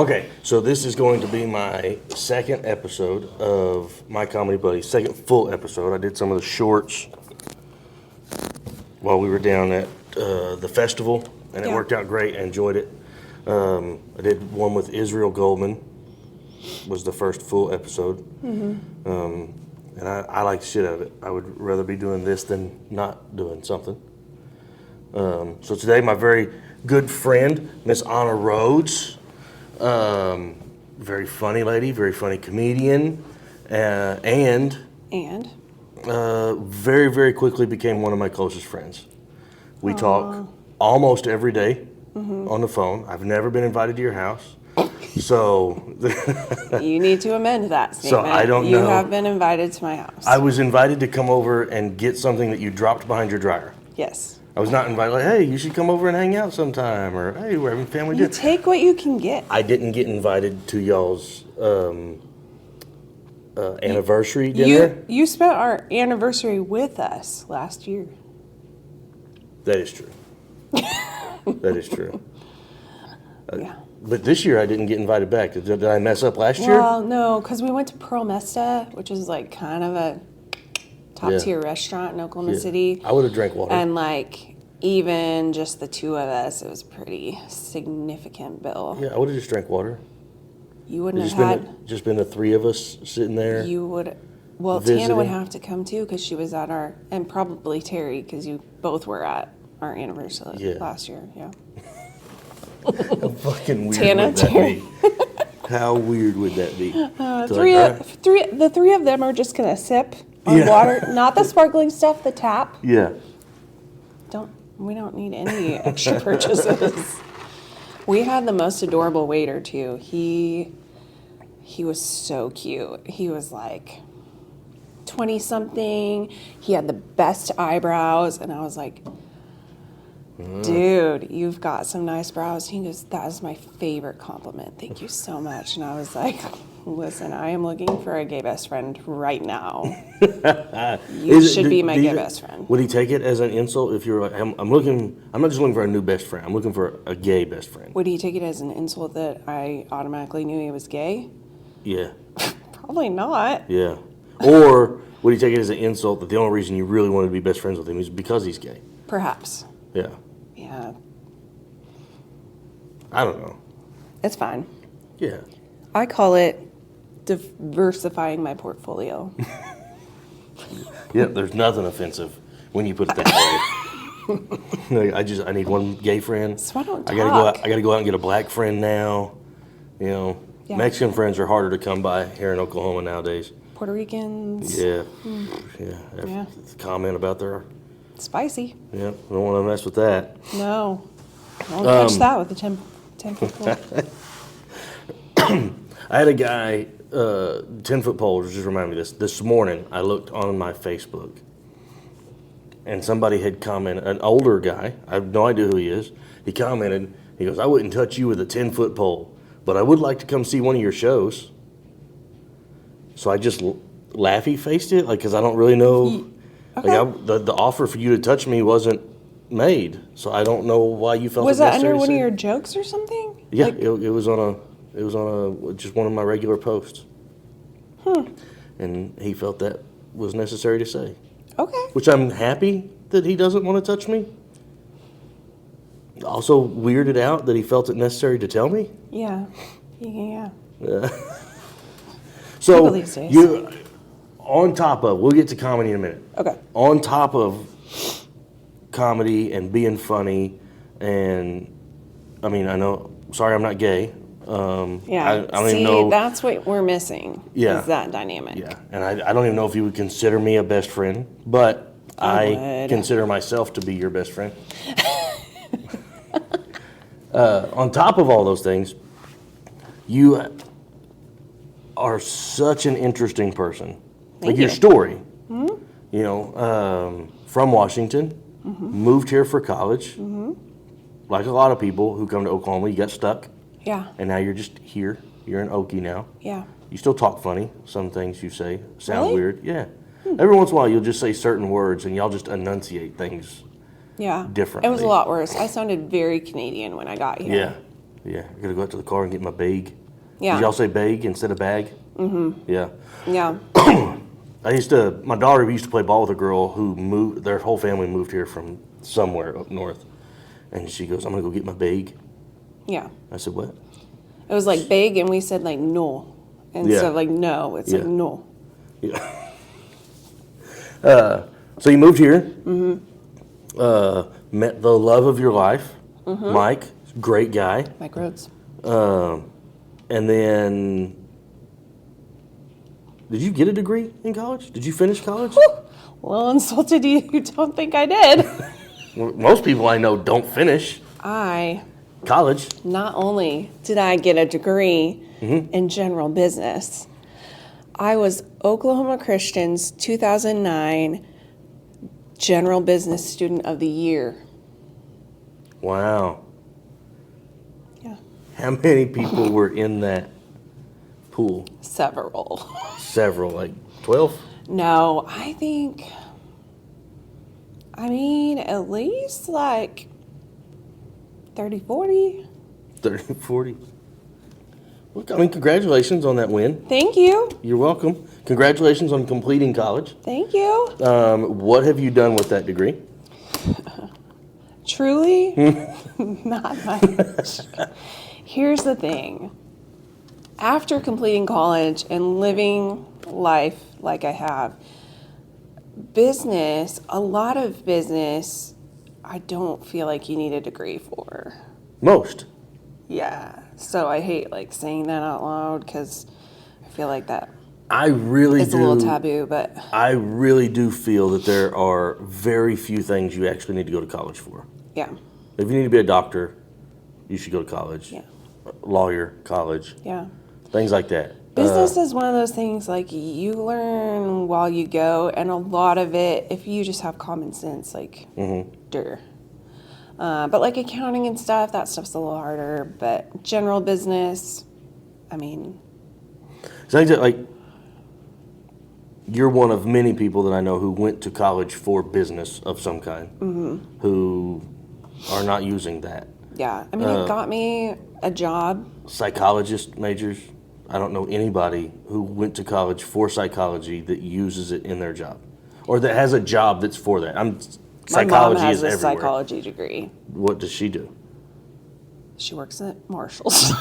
Okay, so this is going to be my second episode of My Comedy Buddies, second full episode. I did some of the shorts while we were down at the festival, and it worked out great. I enjoyed it. I did one with Israel Goldman, was the first full episode. And I like the shit out of it. I would rather be doing this than not doing something. So today, my very good friend, Miss Anna Rhodes, very funny lady, very funny comedian, and very, very quickly became one of my closest friends. We talk almost every day on the phone. I've never been invited to your house. So you need to amend that statement. So I don't know. You have been invited to my house. I was invited to come over and get something that you dropped behind your dryer. Yes. I was not invited, like, hey, you should come over and hang out sometime, or hey, we're having family dinner. You take what you can get. I didn't get invited to y'all's anniversary dinner. You spent our anniversary with us last year. That is true. That is true. Yeah. But this year I didn't get invited back. Did I mess up last year? Well, no, because we went to Pearl Mesta, which is like kind of a top-tier restaurant in Oklahoma City. I would have drank water. And like, even just the two of us, it was a pretty significant bill. Yeah, I would have just drank water. You wouldn't have Just been the three of us sitting there. You would. Well, visiting. Tana would have to come too because she was at our, and probably Terry because you both were at our anniversary last year. Yeah. How fucking weird Tana, would that be? How weird would that be? The three of them are just gonna sip on water, not the sparkling stuff, the tap. Yeah. We don't need any extra purchases. We had the most adorable waiter too. He was so cute. He was like 20-something. He had the best eyebrows, and I was like, dude, you've got some nice brows. He goes, that is my favorite compliment. Thank you so much. And I was like, listen, I am looking for a gay best friend right now. You should be my gay best friend. Would he take it as an insult if you're like, I'm not just looking for a new best friend. I'm looking for a gay best friend. Would he take it as an insult that I automatically knew he was gay? Yeah. Probably not. Yeah. Or would he take it as an insult that the only reason you really wanted to be best friends with him is because he's gay? Perhaps. Yeah. Yeah. I don't know. It's fine. Yeah. I call it diversifying my portfolio. Yeah, there's nothing offensive when you put it that way. I need one gay friend. So I don't talk. I gotta go out and get a black friend now. You know, Mexican friends are harder to come by here in Oklahoma nowadays. Puerto Ricans. Yeah. Yeah. Comment about their spicy. Yeah, I don't want to mess with that. No. Don't catch that with the 10-foot pole. I had a guy, 10-foot pole, just remind me this morning, I looked on my Facebook, and somebody had commented, an older guy, I have no idea who he is, he commented, he goes, I wouldn't touch you with a 10-foot pole, but I would like to come see one of your shows. So I just laughy-faced it, like, because I don't really know. Okay. Like the offer for you to touch me wasn't made, so I don't know why you felt. Was that under one of your jokes or something? Yeah, like, it was on just one of my regular posts. And he felt that was necessary to say. Okay. Which I'm happy that he doesn't want to touch me. Also weirded out that he felt it necessary to tell me. Yeah. So you. On top of, we'll get to comedy in a minute. Okay. On top of comedy and being funny, and I mean, sorry, I'm not gay. I don't even know. That's what we're missing. Yeah. Is that dynamic. Yeah, and I don't even know if you would consider me a best friend, but I consider myself to be your best friend. On top of all those things, you are such an interesting person. Like your story, you know, from Washington, moved here for college. Like a lot of people who come to Oklahoma, you got stuck. Yeah. And now you're just here. You're in Okie now. Yeah. You still talk funny. Some things you say sound weird. Yeah. Every once in a while, you'll just say certain words, and y'all just enunciate things. Yeah. Differently. It was a lot worse. I sounded very Canadian when I got here. Yeah. Yeah, I gotta go out to the car and get my bag. Yeah. Did y'all say bag instead of bag? Mm-hmm. Yeah. Yeah. My daughter used to play ball with a girl who moved, their whole family moved here from somewhere up north. And she goes, I'm gonna go get my bag. Yeah. I said, what? It was like big, and we said like no. Instead of like no, it's like no. Yeah. So you moved here. Met the love of your life, Mike, great guy. Mike Rhodes. And then, did you get a degree in college? Did you finish college? Well, insulted you don't think I did. Well, most people I know don't finish college. Not only did I get a degree in general business, I was Oklahoma Christian's 2009 General Business Student of the Year. Wow. Yeah. How many people were in that pool? Several. Several, like 12? No, I mean, at least like 30, 40. 30, 40. Look, I mean, congratulations on that win. Thank you. You're welcome. Congratulations on completing college. Thank you. What have you done with that degree? Truly, not much. Here's the thing. After completing college and living life like I have, a lot of business, I don't feel like you need a degree for. Most. Yeah. So I hate like saying that out loud because I feel like that I really it's do. a little taboo, but I really do feel that there are very few things you actually need to go to college for. yeah. If you need to be a doctor, you should go to college. Yeah. Lawyer, college. Yeah. Things like that. Business is one of those things like you learn while you go, and a lot of it, if you just have common sense, like, but like accounting and stuff, that stuff's a little harder. But general business, I mean. Things that, like, you're one of many people that I know who went to college for business of some kind, who are not using that. Yeah. I mean, it got me a job. Psychologist majors. I don't know anybody who went to college for psychology that uses it in their job, or that has a job that's for that. Psychology My mom has is a everywhere. psychology degree. What does she do? She works at Marshall's.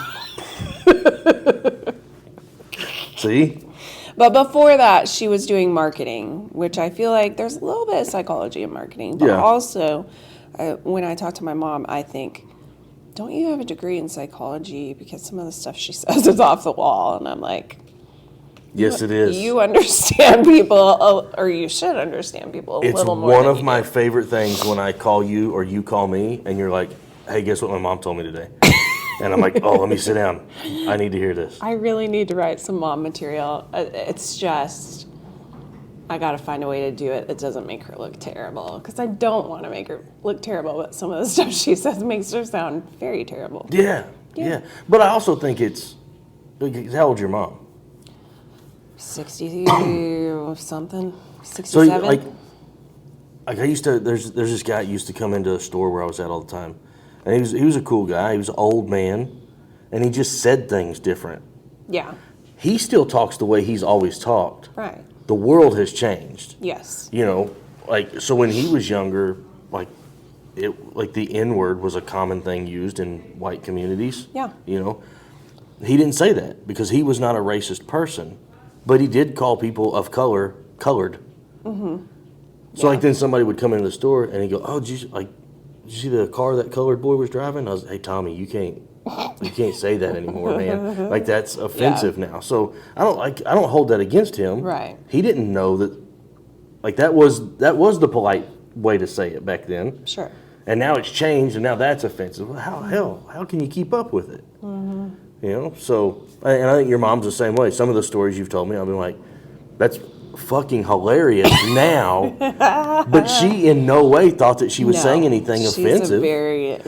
See? But before that, she was doing marketing, which I feel like there's a little bit of psychology in marketing. But also, when I talk to my mom, I think, don't you have a degree in psychology? Because some of the stuff she says is off the wall. And I'm like, yes, it is. You understand people, or you should understand people a little more. It's one than of you my do. favorite things when I call you or you call me and you're like, hey, guess what my mom told me today? And I'm like, oh, let me sit down. I need to hear this. I really need to write some mom material. It's just, I got to find a way to do it that doesn't make her look terrible. Because I don't want to make her look terrible, but some of the stuff she says makes her sound very terrible. Yeah. But I also think it's, how old's your mom? 60 something, 67. So, like I used to, there's this guy that used to come into a store where I was at all the time. And he was a cool guy. He was an old man. And he just said things different. Yeah. He still talks the way he's always talked. Right. The world has changed. Yes. You know, like, so when he was younger, like the N-word was a common thing used in white communities. Yeah. You know, he didn't say that because he was not a racist person, but he did call people of color colored. Mm-hmm. So like then somebody would come into the store and he'd go, oh, did you see the car that colored boy was driving? I was, hey, Tommy, you can't say that anymore, man. Like that's offensive now. So I don't hold that against him. Right. He didn't know that. Like that was the polite way to say it back then. Sure. And now it's changed, and now that's offensive. Well, how can you keep up with it? Mm-hmm. You know. So and I think your mom's the same way. Some of the stories you've told me, I've been like, that's fucking hilarious now, but she in no way thought that she was saying anything offensive.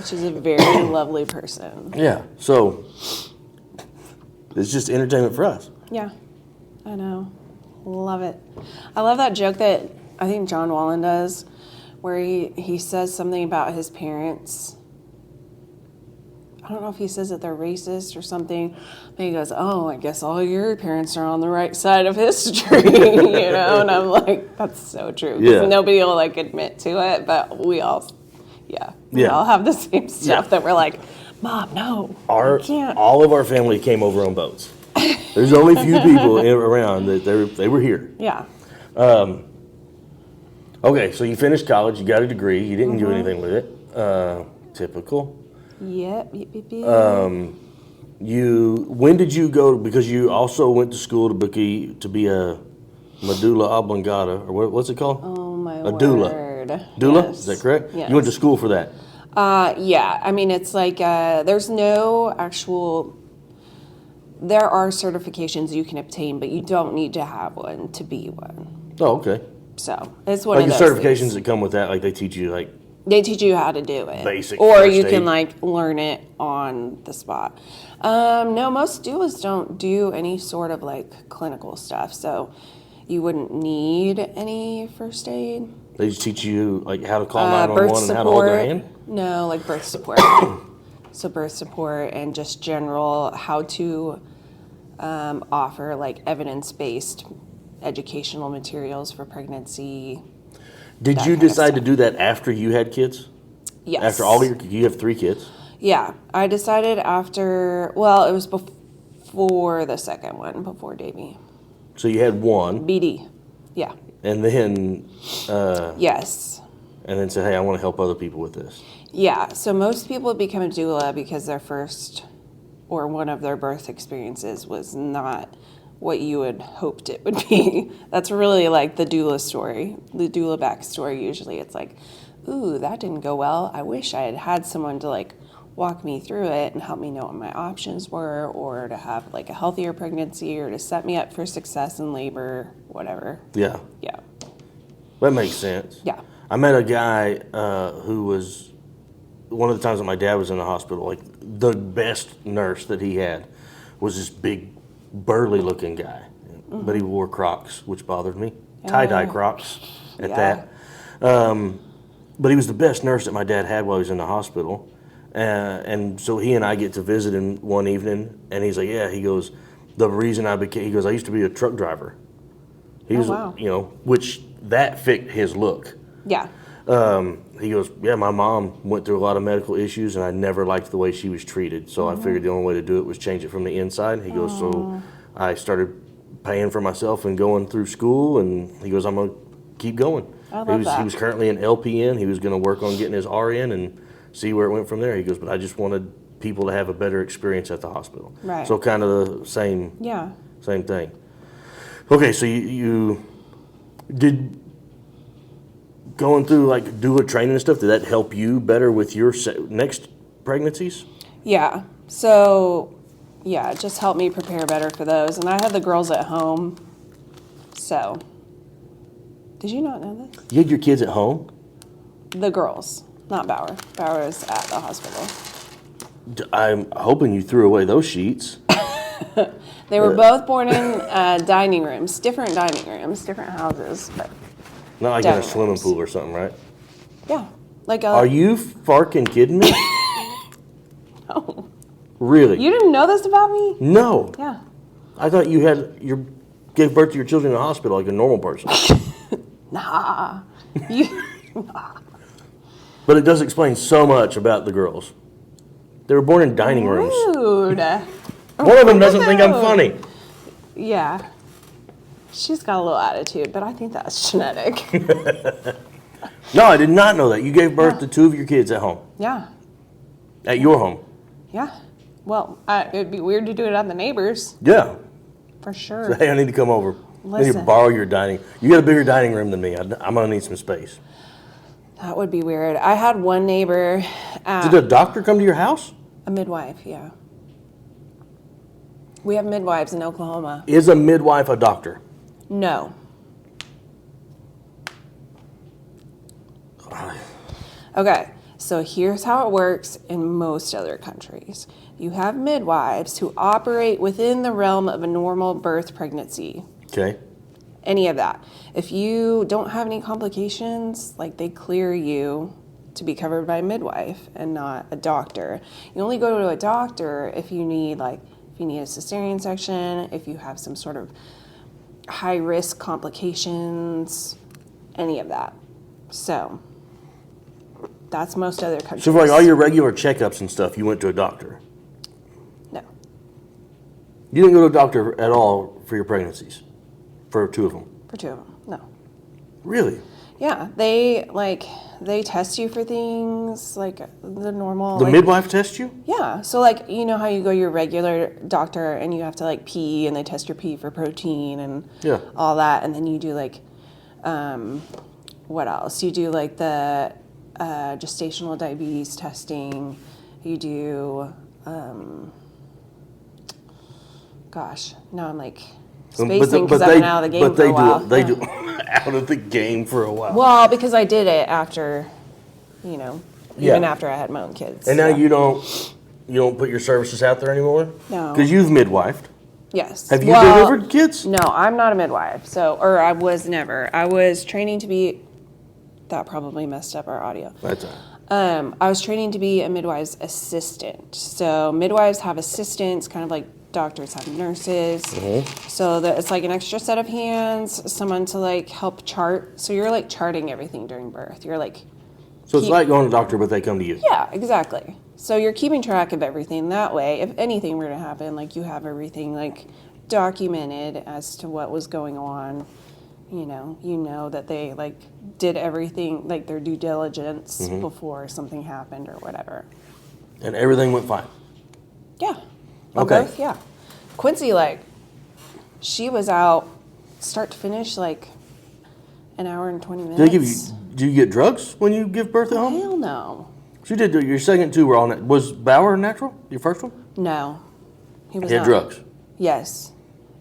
She's a very lovely person. Yeah, so it's just entertainment for us. Yeah, I know. Love it. I love that joke that I think John Wallen does, where he says something about his parents. I don't know if he says that they're racist or something. But he goes, oh, I guess all your parents are on the right side of history, you know? And I'm like, that's so true. 'Cause nobody will, like, admit to it, but we all, we all have the same stuff that we're like, Mom, no, you can't. All of our family came over on boats. There's only a few people around that they were here. Yeah. Okay, so you finished college, you got a degree, you didn't do anything with it. Typical. Yep. When did you go, because you also went to school to be a medulla oblongata, or what's it called? Oh, my a doula. word. Doula? Yes. Is that correct? Yes. You went to school for that? Yeah. I mean, it's like there's no actual... There are certifications you can obtain, but you don't need to have one to be one. Oh, okay. So it's one Like of the those certifications things. that come with that, like they teach you like... They teach you how to do it. Basic or first you aid. can like learn it on the spot. No, most doulas don't do any sort of like clinical stuff, so you wouldn't need any first aid. They just teach you like how to call Birth 911 and how to hold their support. hand? No, like birth support. So birth support and just general how to offer like evidence-based educational materials for pregnancy. Did that you kind of decide to stuff. do that after you had kids? Yes. After all you have 3 kids? Yeah, I decided after, well, it was before the second one, before Davey. So you had 1, BD, yeah. and then Yes. and then said, hey, I want to help other people with this. Yeah, so most people become a doula because their first or one of their birth experiences was not what you had hoped it would be. That's really like the doula story, the doula backstory. Usually it's like, ooh, that didn't go well. I wish I had had someone to like walk me through it and help me know what my options were, or to have like a healthier pregnancy, or to set me up for success in labor, whatever. Yeah. Yeah. That makes sense. Yeah. I met a guy who was, one of the times that my dad was in the hospital, like the best nurse that he had was this big, burly looking guy. But he wore Crocs, which bothered me. Tie-dye Crocs at that. But he was the best nurse that my dad had while he was in the hospital. And so he and I get to visit him one evening, and he's like, yeah, he goes, the reason he goes, I used to be a truck driver. He was, wow. you know, which that fit his look. Yeah. He goes, yeah, my mom went through a lot of medical issues, and I never liked the way she was treated. So I figured the only way to do it was change it from the inside. He goes, so I started paying for myself and going through school, and he goes, I'm going to keep going. I love that. He was currently an LPN. He was going to work on getting his RN and see where it went from there. He goes, but I just wanted people to have a better experience at the hospital. Right. So kind of the same thing. Okay, so you did... Going through like doula training and stuff, did that help you better with your next pregnancies? Yeah. So, yeah, it just helped me prepare better for those. And I had the girls at home. So, did you not know this? You had your kids at home? The girls, not Bauer. Bauer was at the hospital. I'm hoping you threw away those sheets. They were both born in dining rooms, different houses. But Not like in a Dining swimming rooms. pool or something, right? yeah, like a. Are you farking kidding me? No. Really? You didn't know this about me? No. Yeah. I thought you gave birth to your children in a hospital like a normal person. Nah. You. But it does explain so much about the girls. They were born in dining rooms. Rude. One of them doesn't think I'm funny. Yeah. She's got a little attitude, but I think that's genetic. No, I did not know that. You gave birth to 2 of your kids at home. Yeah. At your home. Yeah. Well, it'd be weird to do it at the neighbors, Yeah. for sure. Hey, I need to come over. I need to Listen. borrow your dining. You got a bigger dining room than me. I'm going to need some space. That would be weird. I had one neighbor, Did a doctor come to your house? a midwife, yeah. We have midwives in Oklahoma. Is a midwife a doctor? No. Okay, so here's how it works in most other countries. You have midwives who operate within the realm of a normal birth pregnancy. Okay. Any of that. If you don't have any complications, like they clear you to be covered by a midwife and not a doctor. You only go to a doctor if you need a cesarean section, if you have some sort of high risk complications, any of that. So that's most other countries. So for like all your regular checkups and stuff, you went to a doctor? No. You didn't go to a doctor at all for your pregnancies? For 2 of them? For 2 of them, no. Really? Yeah, they test you for things like the normal. The midwife test you? Yeah, so you know how you go to your regular doctor and you have to pee and they test your pee for protein and all that, and then you do what else? You do the gestational diabetes testing. You do gosh, now I'm spacing because I've been out of the game for a while. They do out of the game for a while. Well, because I did it after, even after I had my own kids. And now you don't put your services out there anymore? No. Because you've midwifed. Yes. Have you delivered kids? No, I'm not a midwife. Or I was never. I was training to be. That probably messed up our audio. That's all right. I was training to be a midwife's assistant. So midwives have assistants, kind of like doctors have nurses. Mm-hmm. So that it's an extra set of hands, someone to help chart. So you're charting everything during birth. You're So it's like going to a doctor, but they come to you. Yeah, exactly. So you're keeping track of everything. That way, if anything were to happen, you have everything documented as to what was going on. You know that they did everything their due diligence before something happened or whatever. And everything went fine. Yeah. Okay. Birth, yeah. Quincy, she was out start to finish an hour and 20 minutes. Do you get drugs when you give birth at home? Hell no. So you did your second 2 were all was Bauer natural? Your first one? No, he was He had not. drugs. Yes,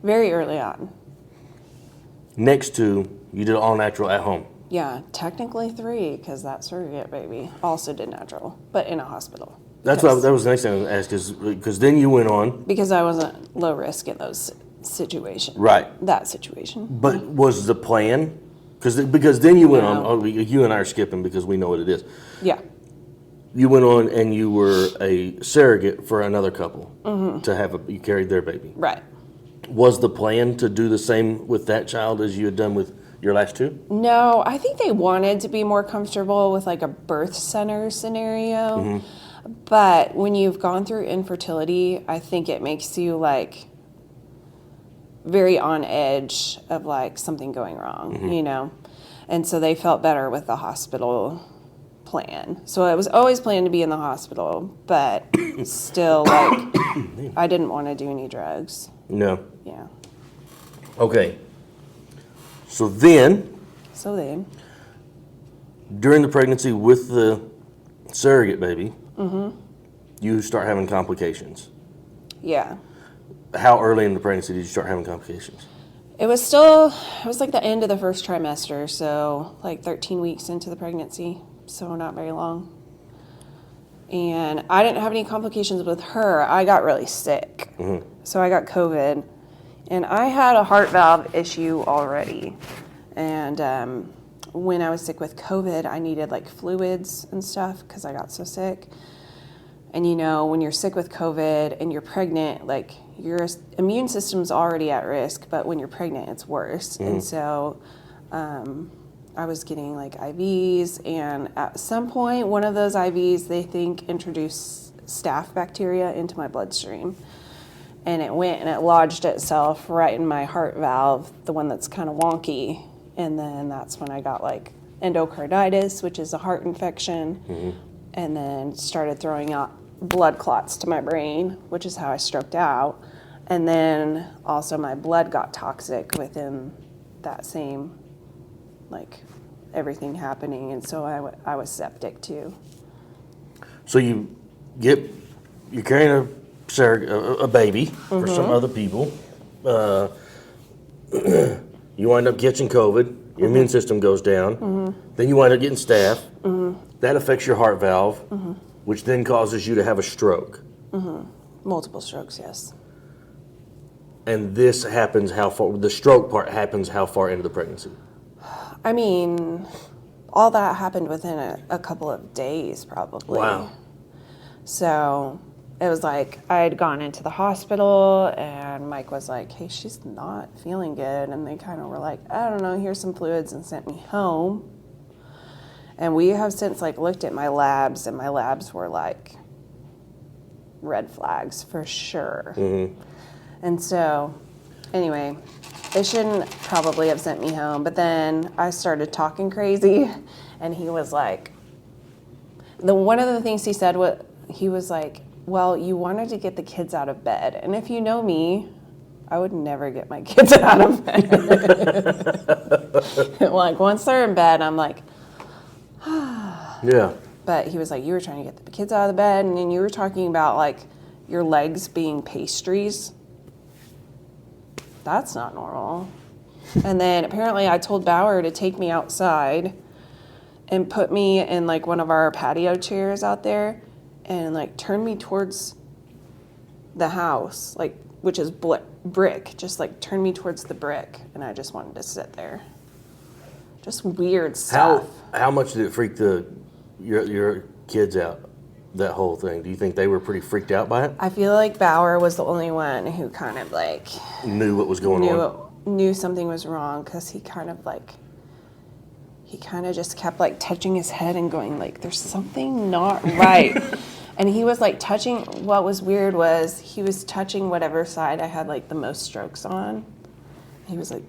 very early on. Next 2, you did all natural at home. Yeah, technically 3 because that surrogate baby also did natural, but in a hospital. That was the next thing I was going to ask because then you went on. Because I wasn't low risk in those situations. Right. That situation. But was the plan? Because then you went on. Oh, you and I are skipping because we know what it is. Yeah. You went on and you were a surrogate for another couple to you carried their baby. Right. Was the plan to do the same with that child as you had done with your last 2? No, I think they wanted to be more comfortable with a birth center scenario. Mm-hmm. But when you've gone through infertility, I think it makes you very on edge of something going wrong, And so they felt better with the hospital plan. So it was always planned to be in the hospital, but still I didn't want to do any drugs. No. Yeah. Okay. So then, during the pregnancy with the surrogate baby, you start having complications. Yeah. How early in the pregnancy did you start having complications? It was the end of the first trimester, so 13 weeks into the pregnancy, so not very long. And I didn't have any complications with her. I got really sick. Mm-hmm. So I got COVID, and I had a heart valve issue already. And when I was sick with COVID, I needed fluids and stuff because I got so sick. And when you're sick with COVID and you're pregnant, your immune system's already at risk, but when you're pregnant, it's worse. Mm-hmm. And so I was getting IVs, and at some point, one of those IVs, they think introduced staph bacteria into my bloodstream. And it went and it lodged itself right in my heart valve, the one that's kind of wonky. And then that's when I got endocarditis, which is a heart infection, and then started throwing out blood clots to my brain, which is how I stroked out. And then also my blood got toxic within that same, everything happening. And so I was septic too. So you're carrying a baby for some other people. You wind up catching COVID. Your immune system goes down. Then you wind up getting staph. That affects your heart valve, which then causes you to have a stroke. Multiple strokes, yes. And this happens how far? The stroke part happens how far into the pregnancy? I mean, all that happened within a couple of days, probably. Wow. So it was like I had gone into the hospital, and Mike was like, hey, she's not feeling good. And they kind of were like, I don't know, here's some fluids, and sent me home. And we have since like looked at my labs, and my labs were like red flags for sure. Mm-hmm. And so anyway, they shouldn't probably have sent me home. But then I started talking crazy, and he was like, one of the things he said, he was like, well, you wanted to get the kids out of bed. And if you know me, I would never get my kids out of bed. Like, once they're in bed, I'm like, Yeah. But he was like, you were trying to get the kids out of the bed, and then you were talking about, like, your legs being pastries. That's not normal. And then apparently I told Bauer to take me outside and put me in, like, one of our patio chairs out there and, like, turn me towards the house, like, which is brick. Just, like, turn me towards the brick. And I just wanted to sit there. Just weird stuff. How much did it freak your kids out, that whole thing? Do you think they were pretty freaked out by it? I feel like Bauer was the only one who kind of, like, Knew what was going on? Knew something was wrong, because he kind of just kept, like, touching his head and going, like, there's something not right. And he was, like, touching, what was weird was he was touching whatever side I had, like, the most strokes on. He was like,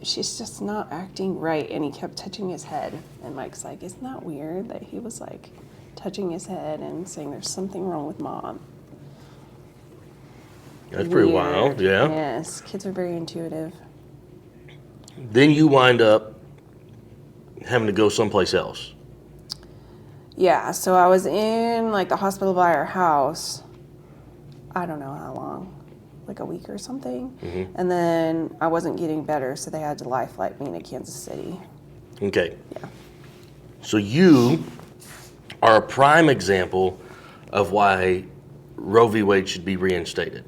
she's just not acting right. And he kept touching his head. And Mike's like, isn't that weird that he was, like, touching his head and saying there's something wrong with Mom? That's pretty wild, yeah. Yes, kids are very intuitive. Then you wind up having to go someplace else. Yeah, so I was in, like, the hospital by our house. I don't know how long, like a week or something. Mm-hmm. And then I wasn't getting better, so they had to life flight me to Kansas City. Okay. Yeah. So you are a prime example of why Roe v. Wade should be reinstated.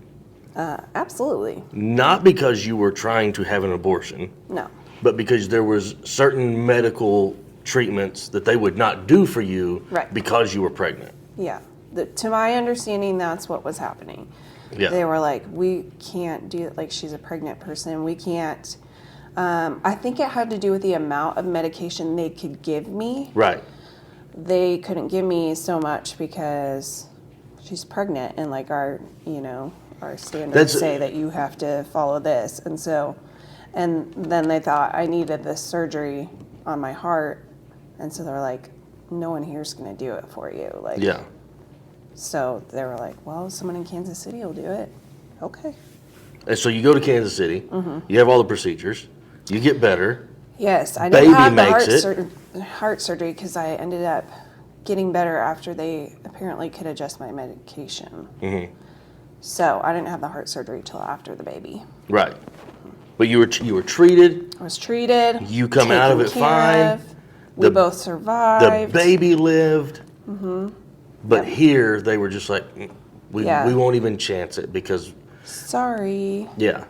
Absolutely. Not because you were trying to have an abortion, No. but because there was certain medical treatments that they would not do for you Right. because you were pregnant. Yeah. To my understanding, that's what was happening. Yeah. They were like, we can't do it. Like, she's a pregnant person. We can't. I think it had to do with the amount of medication they could give me. Right. They couldn't give me so much because she's pregnant, and, like, our standards say that you have to follow this. And so, and then they thought I needed this surgery on my heart. And so they're like, no one here's going to do it for you. Like, Yeah. So they were like, well, someone in Kansas City will do it. Okay. And so you go to Kansas City, you have all the procedures, you get better. Yes, I Baby didn't have makes the heart surgery because I ended up getting better after they apparently could adjust my medication. Mm-hmm. So I didn't have the heart surgery till after the baby. Right. But you were treated. I was treated. You come out of it taken fine. care of. We both The survived. baby lived. Mm-hmm. But here they were just like, we won't even chance it because. Sorry. Yeah.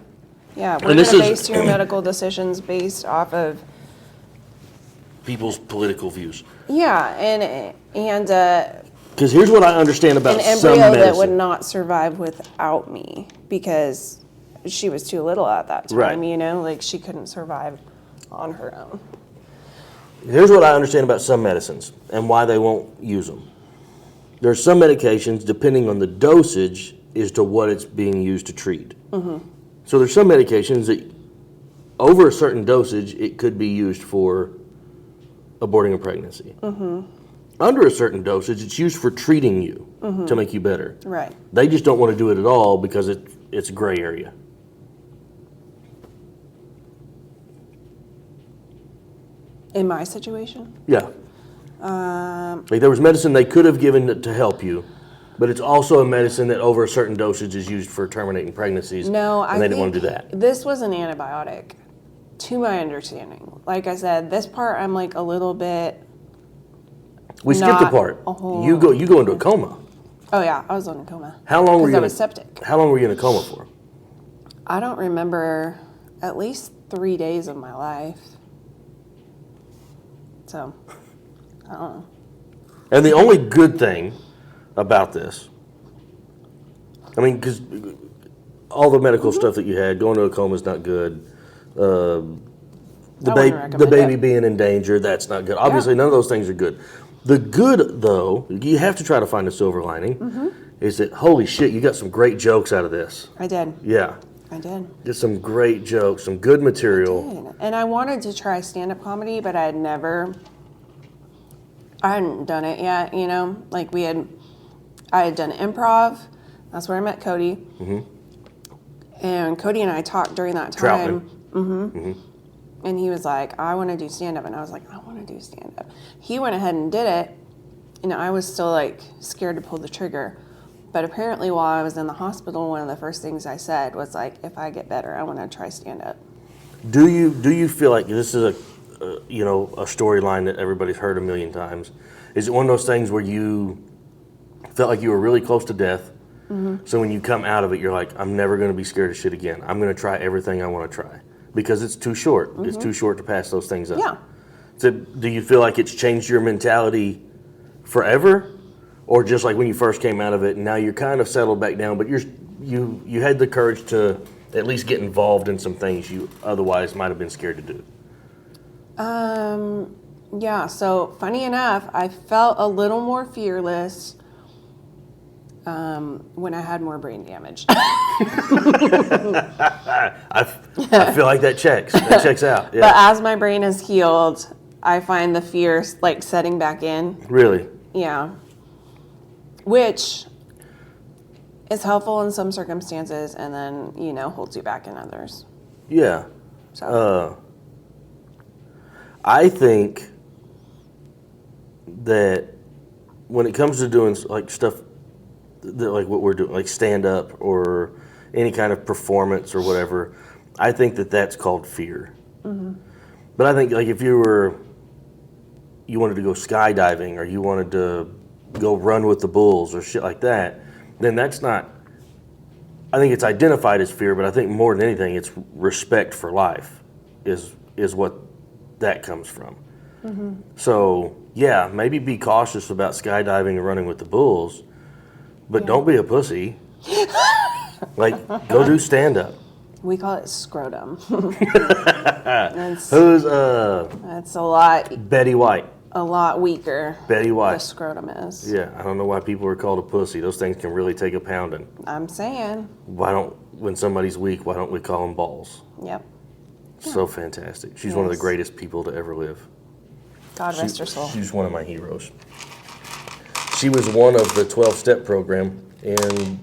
Yeah, we're going to base your medical decisions based off of people's political views. Yeah, and because here's what I understand about an some embryo medicine. that would not survive without me because she was too little at that time. Right. You know, like, she couldn't survive on her own. Here's what I understand about some medicines and why they won't use them. There's some medications, depending on the dosage, as to what it's being used to treat. Mm-hmm. So there's some medications that, over a certain dosage, it could be used for aborting a pregnancy. Mm-hmm. Under a certain dosage, it's used for treating you to make you better. Right. They just don't want to do it at all because it's a gray area. In my situation? Yeah. Like, there was medicine they could have given to help you, but it's also a medicine that over a certain dosage is used for terminating pregnancies. No, and they didn't want to do that. This was an antibiotic, to my understanding. Like I said, this part I'm like a little bit. We skipped a part. You go into a coma. Oh yeah, I was in a coma. How long were you? Because I was septic. How long were you in a coma for? I don't remember. At least 3 days of my life. So, I don't know. And the only good thing about this, I mean, because all the medical stuff that you had, going to a coma is not good. The baby being in danger, that's not good. Obviously, none of those things are good. The good, though, you have to try to find a silver lining, is that, holy shit, you got some great jokes out of this. I did. Yeah. I did. Get some great jokes, some good material. And I wanted to try stand-up comedy, but I hadn't done it yet, you know? Like I had done improv. That's where I met Cody. Mm-hmm. And Cody and I talked during that time. And he was like, I want to do stand-up. And I was like, I want to do stand-up. He went ahead and did it. And I was still like scared to pull the trigger. But apparently while I was in the hospital, one of the first things I said was like, if I get better, I want to try stand-up. Do you feel like this is a storyline that everybody's heard a million times? Is it one of those things where you felt like you were really close to death? So when you come out of it, you're like, I'm never going to be scared of shit again. I'm going to try everything I want to try. Because it's too short. It's too short to pass those things up. Yeah. So do you feel like it's changed your mentality forever? Or just like when you first came out of it and now you're kind of settled back down, but you had the courage to at least get involved in some things you otherwise might have been scared to do? Yeah, so funny enough, I felt a little more fearless when I had more brain damage. I feel like that checks out. Yeah. But as my brain has healed, I find the fear like setting back in. Really? Yeah. Which is helpful in some circumstances and then, holds you back in others. Yeah. So I think that when it comes to doing like stuff that, like what we're doing, like stand up or any kind of performance or whatever, I think that that's called fear. But I think like if you wanted to go skydiving or you wanted to go run with the bulls or shit like that, then that's not, I think it's identified as fear, but I think more than anything it's respect for life is what that comes from. So yeah, maybe be cautious about skydiving and running with the bulls, but don't be a pussy. Like, go do stand-up. we call it scrotum. Who's It's a lot Betty White? a lot weaker. Betty The White. scrotum is. Yeah, I don't know why people are called a pussy. Those things can really take a pounding. I'm saying. When somebody's weak, why don't we call them balls? Yep. So fantastic. She's one of the Yes. greatest people to ever live. God rest her soul. She's one of my heroes. She was one of the 12-step program in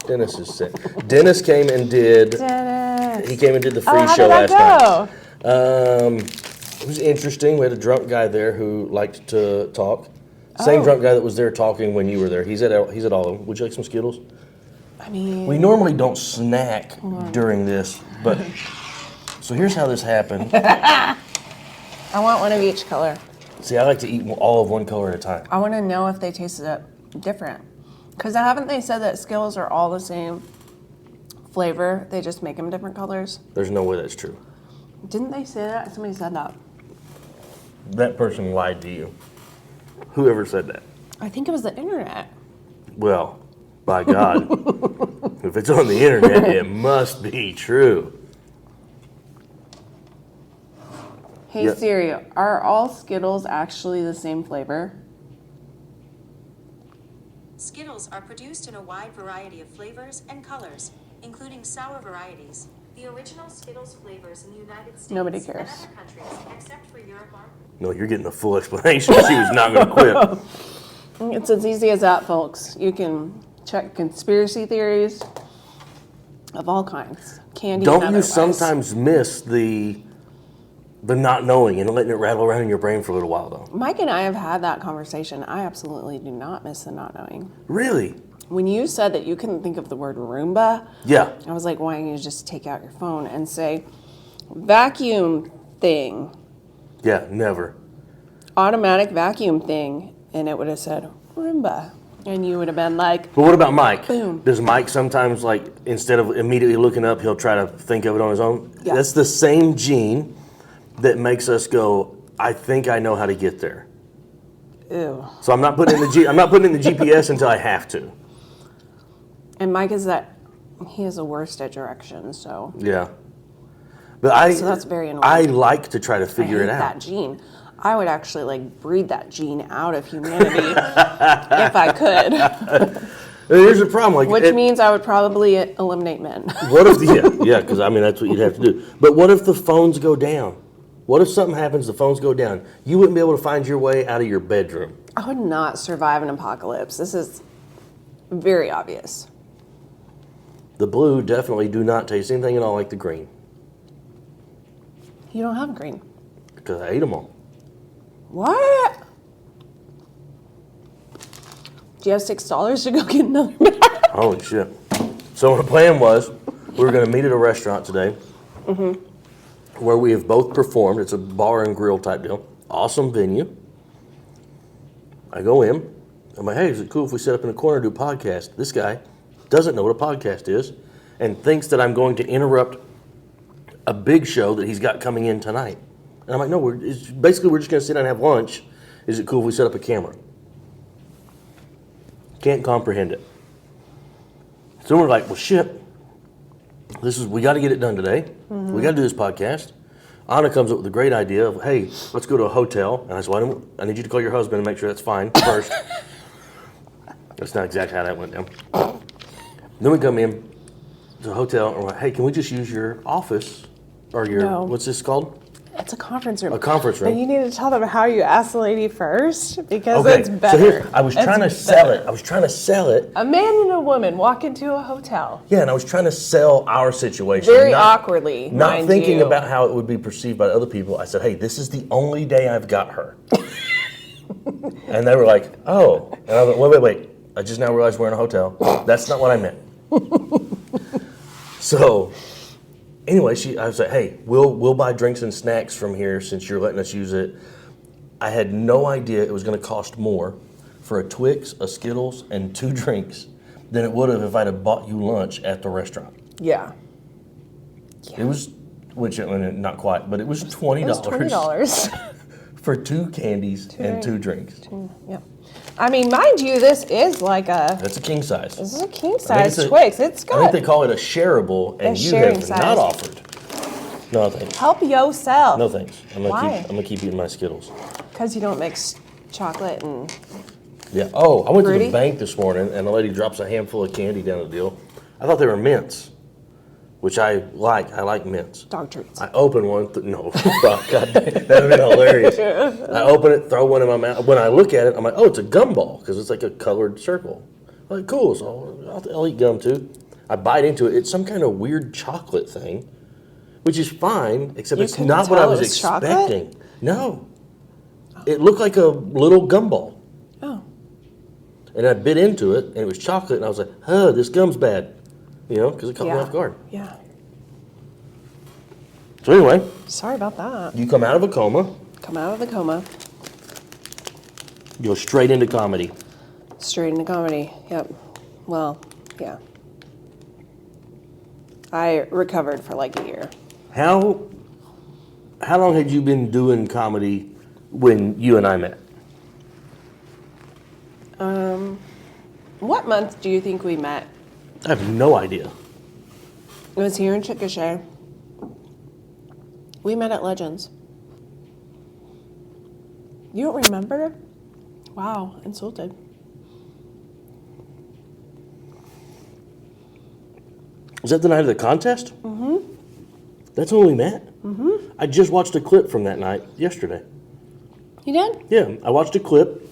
Dennis's set. Dennis came and did. Dennis. He came and did the free How show did last that go? night. It was interesting. We had a drunk guy there who liked to talk. Same drunk guy that was there talking when you were there. He's at all of them. Would you like some Skittles? I mean, We normally don't snack during this, but so here's how this happened. I want one of each color. See, I like to eat all of one color at a time. I want to know if they tasted different. Because haven't they said that Skittles are all the same flavor? They just make them different colors? There's no way that's true. Didn't they say that? Somebody said that. That person lied to you. Whoever said that. I think it was the internet. Well, by God, if it's on the internet, it must be true. Hey Yeah. Siri, are all Skittles actually the same flavor? Skittles are produced in a wide variety of flavors and colors, including sour varieties. The original Skittles flavors in the United States Nobody and cares. other countries, except for Europe, are No, you're getting a full explanation. She was not going to quit. It's as easy as that, folks. You can check conspiracy theories of all kinds. Candy and Don't you otherwise. sometimes miss the not knowing and letting it rattle around in your brain for a little while, though? Mike and I have had that conversation. I absolutely do not miss the not knowing. Really? When you said that you couldn't think of the word Roomba, Yeah. I was like, why don't you just take out your phone and say, vacuum thing, Yeah, never. automatic vacuum thing, and it would have said Roomba. And you would have been like, But what about Mike? Boom. Does Mike sometimes, like, instead of immediately looking up, he'll try to think of it on his own? Yeah. That's the same gene that makes us go, I think I know how to get there. Ew. So I'm not putting in the GPS until I have to. And Mike he is the worst at directions, so. Yeah. But So that's very annoying. I like to try to figure it I hate out. that gene. I would actually like breed that gene out of humanity if I could. Here's the problem. Which means I would probably eliminate men. What if because I mean that's what you'd have to do. But what if the phones go down? What if something happens, the phones go down? You wouldn't be able to find your way out of your bedroom. I would not survive an apocalypse. This is very obvious. The blue definitely do not taste anything at all like the green. You don't have green. Because I ate them all. What? Do you have $6 to go get another bag? Holy shit. So the plan was we were going to meet at a restaurant today where we have both performed. It's a bar and grill type deal. Awesome venue. I go in. I'm like, hey, is it cool if we sit up in the corner and do a podcast? This guy doesn't know what a podcast is and thinks that I'm going to interrupt a big show that he's got coming in tonight. And I'm like, no, we're just going to sit down and have lunch. Is it cool if we set up a camera? Can't comprehend it. So we're like, well, shit. We got to get it done today. We got to do this podcast. Anna comes up with a great idea of, hey, let's go to a hotel. And I said, well, I need you to call your husband and make sure that's fine first. That's not exactly how that went down. Then we come in to the hotel and we're like, hey, can we just use your office or your, No. what's this called? It's a conference room. A conference room. But you need to tell them how you asked the lady first because Okay, it's better. so here's, I was trying to It's sell it. better. I was trying to sell it. A man and a woman walk into a hotel. Yeah, and I was trying to sell our situation. Very awkwardly, Not mind thinking you. about how it would be perceived by other people. I said, hey, this is the only day I've got her. And they were like, oh. And I was like, wait. I just now realized we're in a hotel. That's not what I meant. So, anyway, I was like, hey, we'll buy drinks and snacks from here since you're letting us use it. I had no idea it was going to cost more for a Twix, a Skittles, and 2 drinks than it would have if I'd have bought you lunch at the restaurant. Yeah. It was, which, I mean, not quite, but it was $20. It was $20. For 2 candies and 2 drinks. Yeah. I mean, mind you, this is like That's a king size. this is a king I size think Twix. It's I think got they call it a shareable, and A you sharing have size. not offered. No thanks. help yourself. No thanks. I'm Why? gonna keep eating my Skittles. Because you don't mix chocolate and Yeah. Oh, I went to Fruity? the bank this morning, and the lady drops a handful of candy down the deal. I thought they were mints, which I like. I like mints. dog treats. I open one. No, fuck, God, that would have been hilarious. I open it, throw one in my mouth. When I look at it, I'm like, oh, it's a gumball because it's like a colored circle. I'm like, cool, so I'll eat gum too. I bite into it. It's some kind of weird chocolate thing, which is fine, except You it's couldn't not what I tell was it was chocolate? expecting. No. It looked like a little gumball. Oh. And I bit into it, and it was chocolate, and I was like, huh, this gum's bad. You know, because it caught me off guard. Yeah. So anyway, Sorry about that. you come out of a coma, Come out of the coma, you go straight into comedy. straight into comedy. Yep. Well, yeah. I recovered for like a year. How long had you been doing comedy when you and I met? What month do you think we met? I have no idea. It was here in Chickasha. We met at Legends. You don't remember? Wow, insulted. Was that the night of the contest? Mm-hmm. That's when we met? Mm-hmm. I just watched a clip from that night yesterday. You did? Yeah, I watched a clip.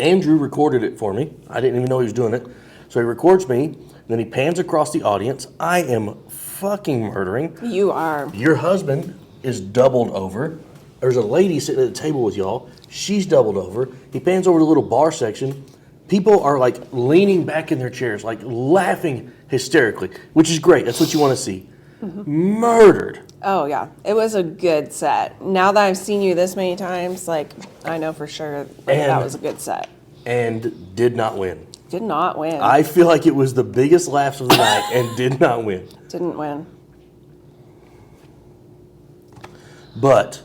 Andrew recorded it for me. I didn't even know he was doing it. So he records me, then he pans across the audience. I am fucking murdering. You are. Your husband is doubled over. There's a lady sitting at the table with y'all. She's doubled over. He pans over to the little bar section. People are like leaning back in their chairs, like laughing hysterically, which is great. That's what you want to see. Murdered. Oh, yeah. It was a good set. Now that I've seen you this many times, like, I know for sure that was a good set. And did not win. Did not win. I feel like it was the biggest laughs of the night and did not win. Didn't win. But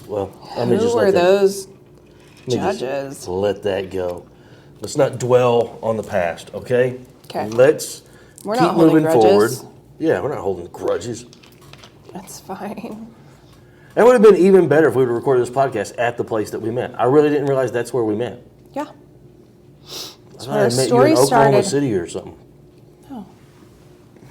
Well, let me Who just were let that, those let me just judges? let that go. Let's not dwell on the past, okay? 'Kay. Let's We're keep not holding moving forward. grudges. Yeah, we're not holding grudges. That's fine. That would have been even better if we would have recorded this podcast at the place that we met. I really didn't realize that's where we met. Yeah. I That's thought where I our met you in story Oklahoma started. City or something.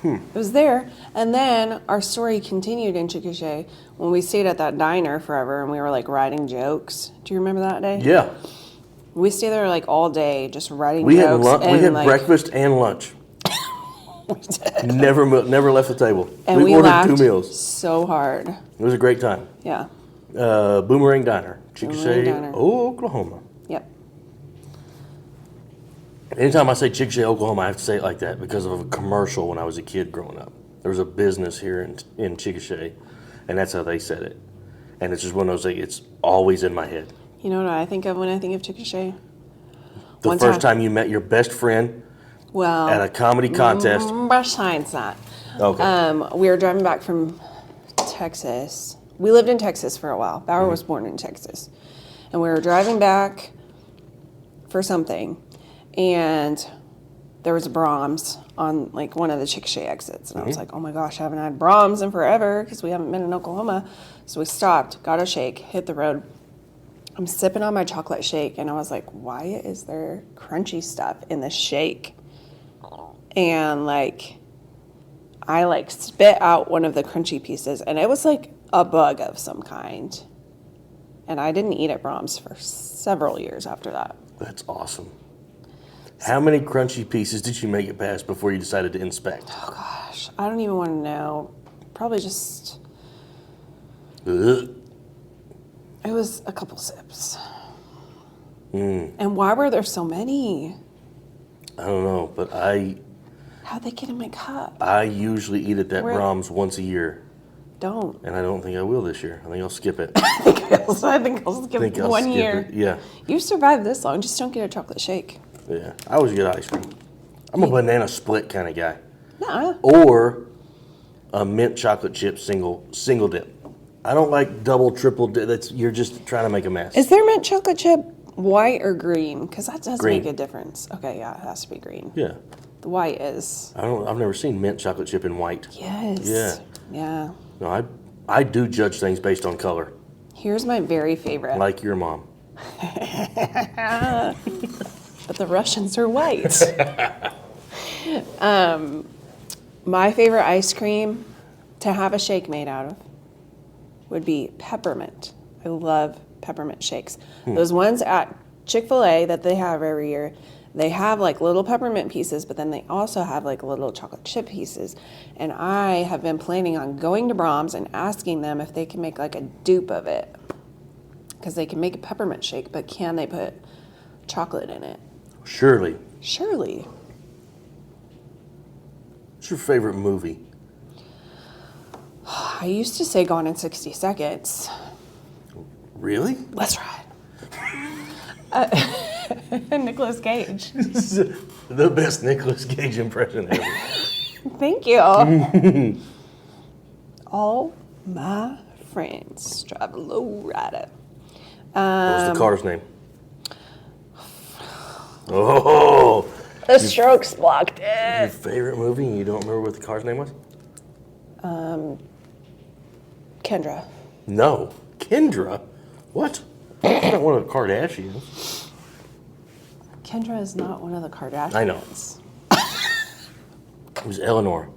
It was there. And then our story continued in Chickasha when we stayed at that diner forever and we were like writing jokes. Do you remember that day? Yeah, We stayed there like all day just writing we had jokes. we had like, breakfast and lunch. Never left the table. And we ordered laughed 2 meals. so hard. It was a great time. Yeah. Boomerang Diner, Boomerang Chickasha, Diner. Oklahoma. Yep. Anytime I say Chickasha, Oklahoma, I have to say it like that because of a commercial when I was a kid growing up. There was a business here in Chickasha, and that's how they said it. And it's just one of those things, it's always in my head. You know what I think of when I think of Chickasha? The One first time- time you met your best friend Well, at a comedy contest. besides that, Okay. we were driving back from Texas. We lived in Texas for a while. Bauer was born in Texas. And we were driving back for something. And there was a Brahms on like one of the Chickasha exits. And I was like, oh my gosh, I haven't had Brahms in forever because we haven't been in Oklahoma. So we stopped, got a shake, hit the road. I'm sipping on my chocolate shake. And I was like, why is there crunchy stuff in this shake? And like, I like spit out one of the crunchy pieces and it was like a bug of some kind. And I didn't eat at Brahms for several years after that. That's awesome. How many crunchy pieces did you make it past before you decided to inspect? Oh gosh, I don't even want to know. Probably just, Ugh. it was a couple sips. And why were there so many? I don't know, but How'd they get in my cup? I usually eat at that Where- Brahms once a year, Don't. and I don't think I will this year. I think I'll skip it. I think I'll skip think I'll one skip year. it. Yeah, You survived this long, just don't get a chocolate shake. yeah. I always get ice cream. I'm a banana split kind of guy, Nuh-uh. or a mint chocolate chip single dip. I don't like double, triple dip. You're just trying to make a mess. Is there mint chocolate chip white or green? Because that does Green. make a difference. Okay, yeah, it has to be green. Yeah, The white is. I've never seen mint chocolate chip in white. Yes. Yeah. Yeah. No, I do judge things based on color, Here's my very favorite. like your mom. But the Russians are white. My favorite ice cream to have a shake made out of would be peppermint. I love peppermint shakes. Those ones at Chick-fil-A that they have every year, they have like little peppermint pieces, but then they also have like little chocolate chip pieces. And I have been planning on going to Brahms and asking them if they can make like a dupe of it. Because they can make a peppermint shake, but can they put chocolate in it? Surely. Surely. What's your favorite movie? I used to say Gone in 60 Seconds. Really? Let's ride. Nicolas Cage. The best Nicolas Cage impression ever. Thank you. All my friends drive a low rider. What was the car's name? Oh, The Strokes blocked your it. favorite movie and you don't remember what the car's name was? Kendra. No. Kendra? What? That's not one of the Kardashians. Kendra is not one of the Kardashians. I know. It was Eleanor.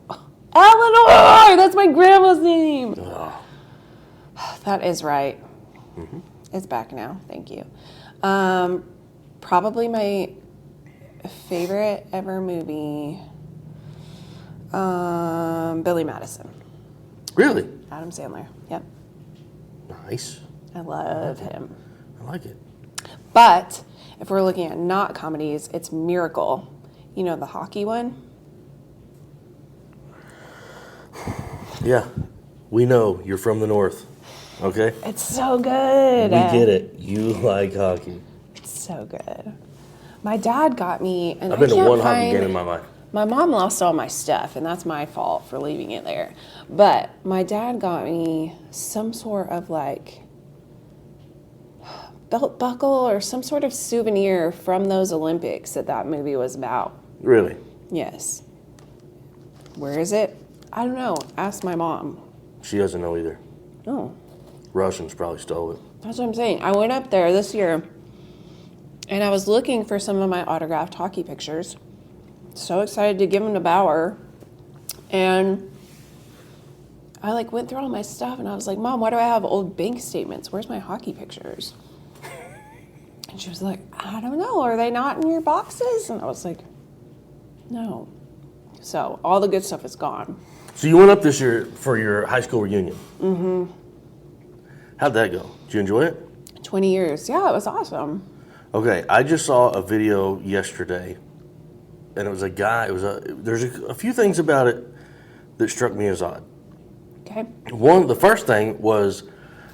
Eleanor! That's my grandma's name. Oh. That is right. It's back now. Thank you. Probably my favorite ever movie, Billy Madison. Really? Adam Sandler. Yep. Nice. I love him. I like it. But if we're looking at not comedies, it's Miracle. You know, the hockey one? Yeah. We know you're from the north. Okay? It's so good. We get it. You like hockey. It's so good. My dad got me, and I've been I to can't one hockey find- game in my life. My mom lost all my stuff, and that's my fault for leaving it there. But my dad got me some sort of like belt buckle or some sort of souvenir from those Olympics that movie was about. Really? Yes. Where is it? I don't know. Ask my mom. She doesn't know either. Oh, Russians probably stole it. that's what I'm saying. I went up there this year and I was looking for some of my autographed hockey pictures. So excited to give them to Bauer. And I like went through all my stuff and I was like, Mom, why do I have old bank statements? Where's my hockey pictures? And she was like, I don't know. Are they not in your boxes? And I was like, no. So all the good stuff is gone. So you went up this year for your high school reunion. Mm-hmm. How'd that go? Did you enjoy it? 20 years. Yeah, it was awesome. Okay, I just saw a video yesterday, and it was a guy. There's a few things about it that struck me as odd. Okay. The first thing was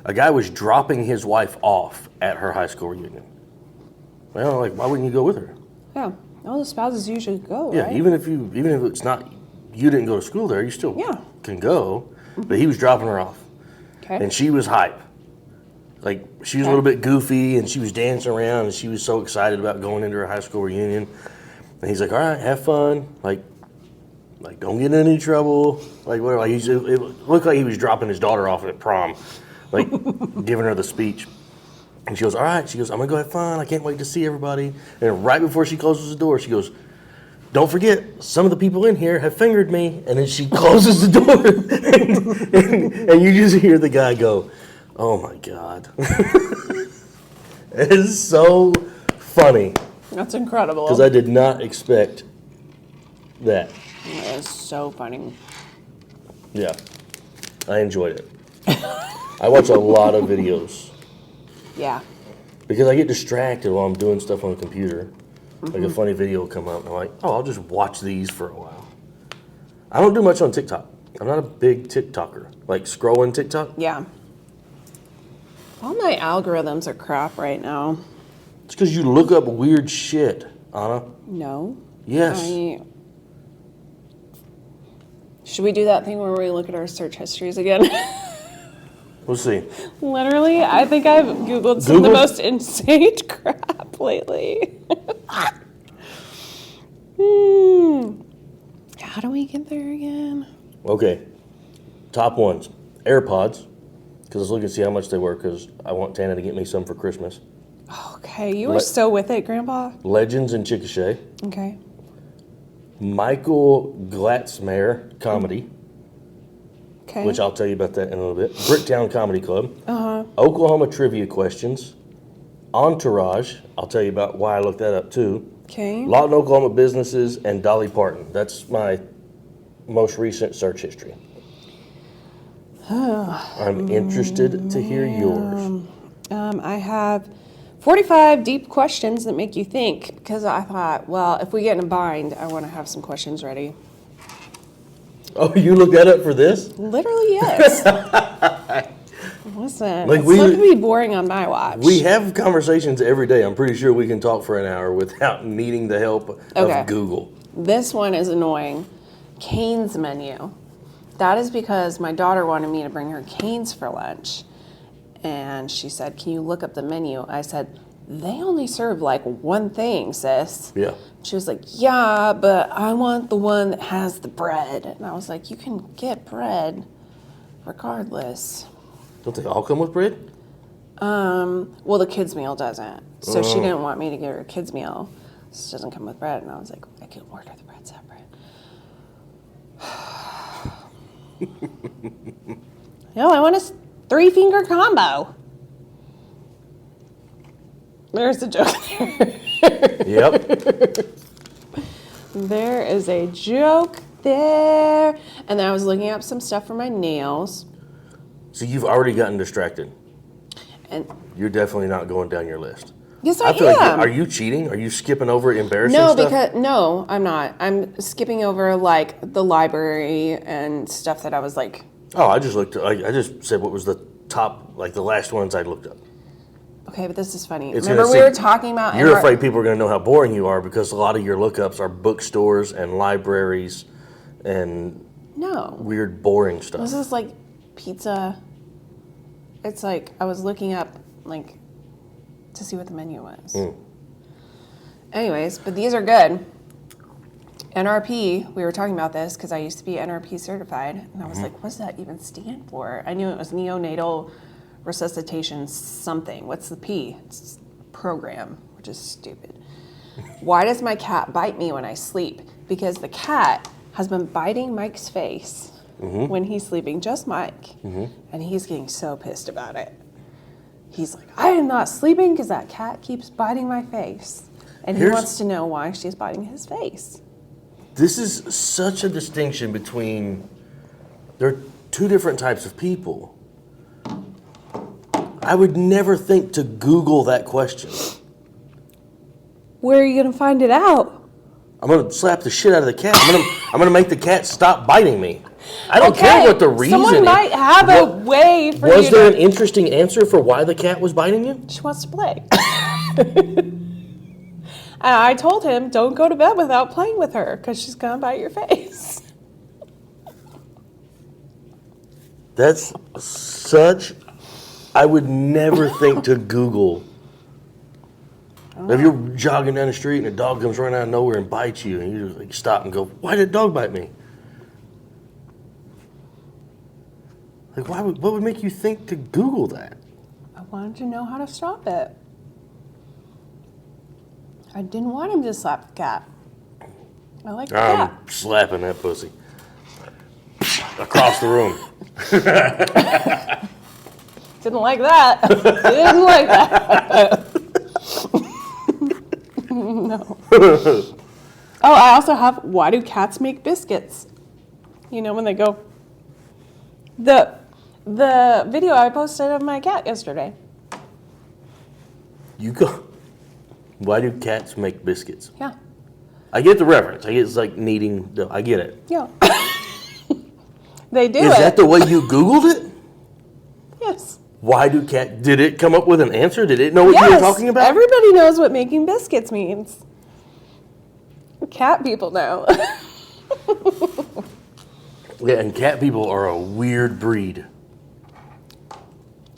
a guy was dropping his wife off at her high school reunion. Well, like, why wouldn't you go with her? Yeah. All the spouses usually go, Yeah, right? even if it's not, you didn't go to school there, you still can go. But he was dropping her off, Okay. and she was hype. Like, she was a little bit goofy, and she was dancing around, and she was so excited about going into her high school reunion. And he's like, all right, have fun. Like don't get in any trouble. Like, whatever. Like, it looked like he was dropping his daughter off at prom, like, giving her the speech. And she goes, all right. She goes, I'm going to go have fun. I can't wait to see everybody. And right before she closes the door, she goes, don't forget, some of the people in here have fingered me. And then she closes the door. and you just hear the guy go, oh, my God. It is so funny. That's incredible. Because I did not expect that. That is so funny. Yeah, I enjoyed it. I watch a lot of videos Yeah. because I get distracted while I'm doing stuff on the computer. Like a funny video will come up, and I'm like, oh, I'll just watch these for a while. I don't do much on TikTok. I'm not a big TikToker. Like scrolling TikTok. Yeah. All my algorithms are crap right now. It's because you look up weird shit, Anna. No. Yes. Should we do that thing where we look at our search histories again? We'll see. Literally, I think I've Googled some of the most insane crap lately. How do we get there again? Okay. Top ones. AirPods. Because I was looking to see how much they were because I want Tana to get me some for Christmas. Okay, you were so with it, Grandpa. Legends and Chickasha. Okay. Michael Glatzmeyer comedy, Okay. which I'll tell you about that in a little bit. Bricktown Comedy Club. Oklahoma trivia questions. Entourage. I'll tell you about why I looked that up too. Okay. Lawton, Oklahoma businesses, and Dolly Parton. That's my most recent search history. I'm interested to hear yours. I have 45 deep questions that make you think because I thought, well, if we get in a bind, I want to have some questions ready. Oh, you looked that up for this? Literally, yes. Listen, Like it's we- not going to be boring on my watch. We have conversations every day. I'm pretty sure we can talk for an hour without needing the help Okay. of Google. This one is annoying. Cane's menu. That is because my daughter wanted me to bring her Cane's for lunch. And she said, can you look up the menu? I said, they only serve like one thing, sis. Yeah. She was like, yeah, but I want the one that has the bread. And I was like, you can get bread regardless. Don't they all come with bread? Well, the kids' meal doesn't. So she didn't want me to get her a kids' meal. This doesn't come with bread. And I was like, I can order the bread separate. No, I want a 3-finger combo. There's the joke there. Yep. There is a joke there. And then I was looking up some stuff for my nails. So you've already gotten distracted. And You're definitely not going down your list. yes, I feel am. like, are you cheating? Are you skipping over embarrassing No, stuff? because no, I'm not. I'm skipping over like the library and stuff that I was like, Oh, I just looked. I just said what was the top, like the last ones I looked up. okay, but this is funny. It's Remember gonna we say- were talking about in You're our- afraid people are going to know how boring you are because a lot of your lookups are bookstores and libraries and No, weird, boring stuff. this is like pizza. It's like I was looking up like see what the menu was. Anyways, but these are good. NRP, we were talking about this because I used to be NRP certified, and I was like, what does that even stand for? I knew it was neonatal resuscitation something. What's the P? It's program, which is stupid. Why does my cat bite me when I sleep? Because the cat has been biting Mike's face when he's sleeping, just Mike, and he's getting so pissed about it. He's like, I am not sleeping because that cat keeps biting my face. And he wants to know why she's biting his face. This is such a distinction between, there are two different types of people. I would never think to Google that question. Where are you going to find it out? I'm going to slap the shit out of the cat. I'm going to make the cat stop biting me. I don't care what the reason is. Someone might have a way for you Was there an interesting answer for why the cat was biting you? She wants to play. And I told him, don't go to bed without playing with her because she's going to bite your face. That's such... I would never think to Google. If you're jogging down the street and a dog comes running out of nowhere and bites you, and you just like stop and go, why did a dog bite me? Like, what would make you think to Google that? I wanted to know how to stop it. I didn't want him to slap the cat. I like the cat. I'm slapping that pussy. Across the room. Didn't like that. Didn't like that. No. Oh, I also have, why do cats make biscuits? You know, when they go... The video I posted of my cat yesterday. You go... Why do cats make biscuits? Yeah. I get the reference. I get it's like kneading dough. I get it. Yeah. They do Is that the way you Googled it? Yes. Why do cat... Did it come up with an answer? Did it know what you were talking about? Everybody knows what making biscuits means. Cat people know. Yeah, and cat people are a weird breed.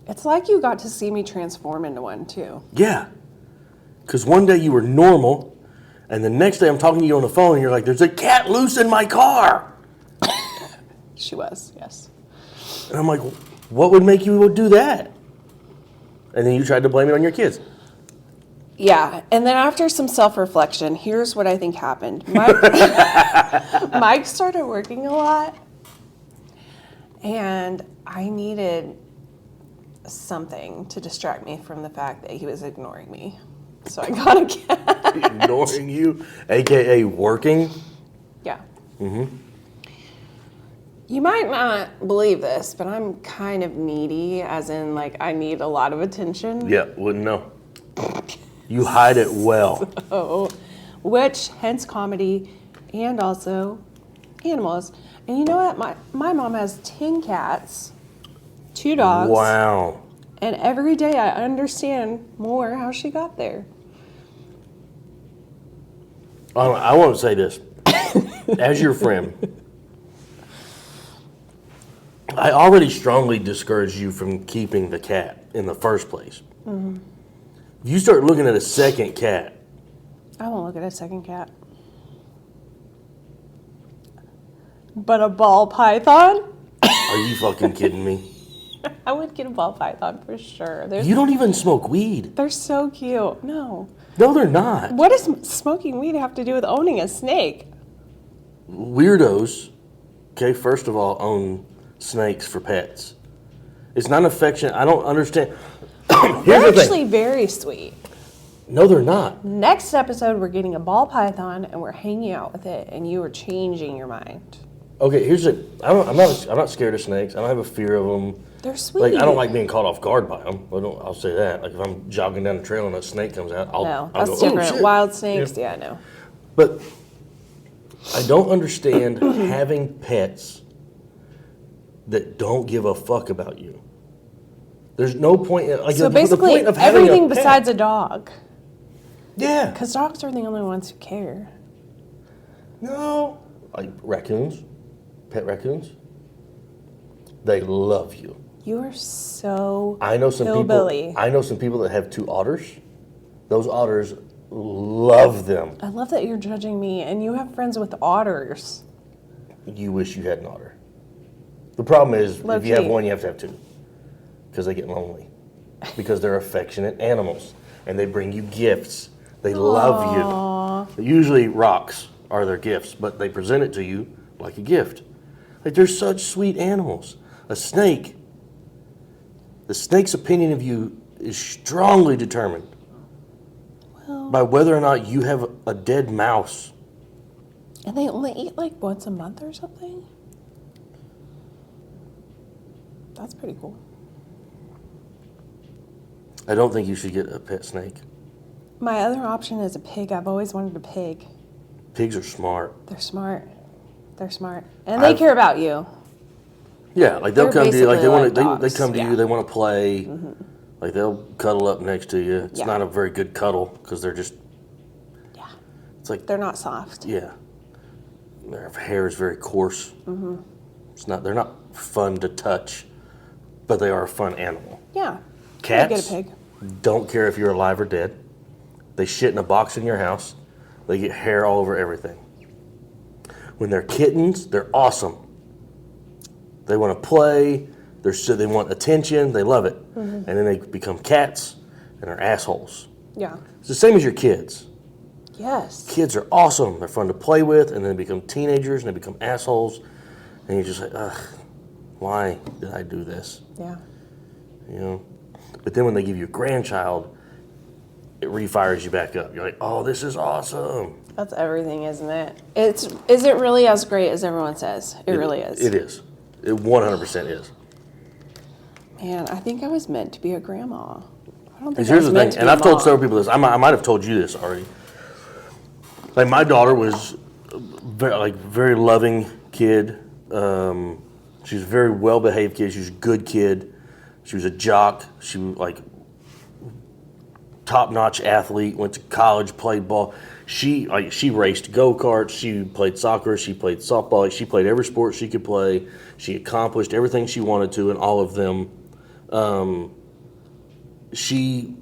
It's like you got to see me transform into one, too. Yeah. Because one day you were normal, and the next day I'm talking to you on the phone, and you're like, there's a cat loose in my car. She was, yes. And I'm like, what would make you do that? And then you tried to blame it on your kids. Yeah, and then after some self-reflection, here's what I think happened. Mike started working a lot, and I needed something to distract me from the fact that he was ignoring me. So I got a cat. Ignoring you, a.k.a. working? Yeah. You might not believe this, but I'm kind of needy, as in, like, I need a lot of attention. Yeah, wouldn't know. You hide it well. Oh, which, hence comedy, and also animals. And you know what? My mom has 10 cats, 2 dogs. Wow. And every day I understand more how she got there. I want to say this. As your friend, I already strongly discourage you from keeping the cat in the first place. If you start looking at a second cat. I won't look at a second cat. But a ball python? Are you fucking kidding me? I would get a ball python for sure. You don't even smoke weed. They're so cute. No. No, they're not. What does smoking weed have to do with owning a snake? Weirdos, okay, first of all, own snakes for pets. It's not affection. I don't understand. Here's They're the actually thing. very sweet. No, they're not. Next episode, we're getting a ball python and we're hanging out with it, and you are changing your mind. Okay, here's the. I'm not scared of snakes. I don't have a fear of them. They're sweet. Like, I don't like being caught off guard by them. I'll say that. Like, if I'm jogging down the trail and a snake comes out, I'll No, go, that's oh, different. shit. Wild snakes, yeah, I know. But I don't understand having pets that don't give a fuck about you. There's no point. Like, So the basically, point of having everything a pet- besides a dog. Yeah. Because dogs are the only ones who care. No. Like raccoons, pet raccoons. They love you. You are so I know some hillbilly. people. I know some people that have 2 otters. Those otters love them. I love that you're judging me, and you have friends with otters. You wish you had an otter. The problem is, Low if you have key. one, you have to have two. Because they get lonely. Because they're affectionate animals. And they bring you gifts. They love you. Usually rocks are their gifts, but they present it to you like a gift. Like, they're such sweet animals. A snake, the snake's opinion of you is strongly determined by whether or not you have a dead mouse. And they only eat like once a month or something? That's pretty cool. I don't think you should get a pet snake. My other option is a pig. I've always wanted a pig. Pigs are smart. They're smart. They're smart. And they care about you. Yeah, like they'll They're come to you, like they basically want like to. They dogs, come to yeah. you. They want to play. Like they'll cuddle up next to you. It's Yeah. not a very good cuddle because they're just. Yeah. It's like They're not soft. yeah, their hair is very coarse. It's not. They're not fun to touch, but they are a fun animal. Yeah. Cats Get a pig. don't care if you're alive or dead. They shit in a box in your house. They get hair all over everything. When they're kittens, they're awesome. They want to play. They want attention. They love it. And then they become cats, and they're assholes. Yeah. It's the same as your kids. Yes. Kids are awesome. They're fun to play with, and then they become teenagers, and they become assholes. And you're just like, ugh, why did I do this? Yeah. You know? But then when they give you a grandchild, it refires you back up. You're like, oh, this is awesome. That's everything, isn't it? Is it really as great as everyone says? It really is. It is. It 100% is. Man, I think I was meant to be a grandma. I don't think Because I here's was the meant thing, to and be a I've told mom. several people this. I might have told you this already. Like my daughter was very loving kid. She was a very well behaved kid. She was a good kid. She was a jock. She was like top notch athlete. Went to college, played ball. She raced go karts. She played soccer. She played softball. She played every sport she could play. She accomplished everything she wanted to in all of them. She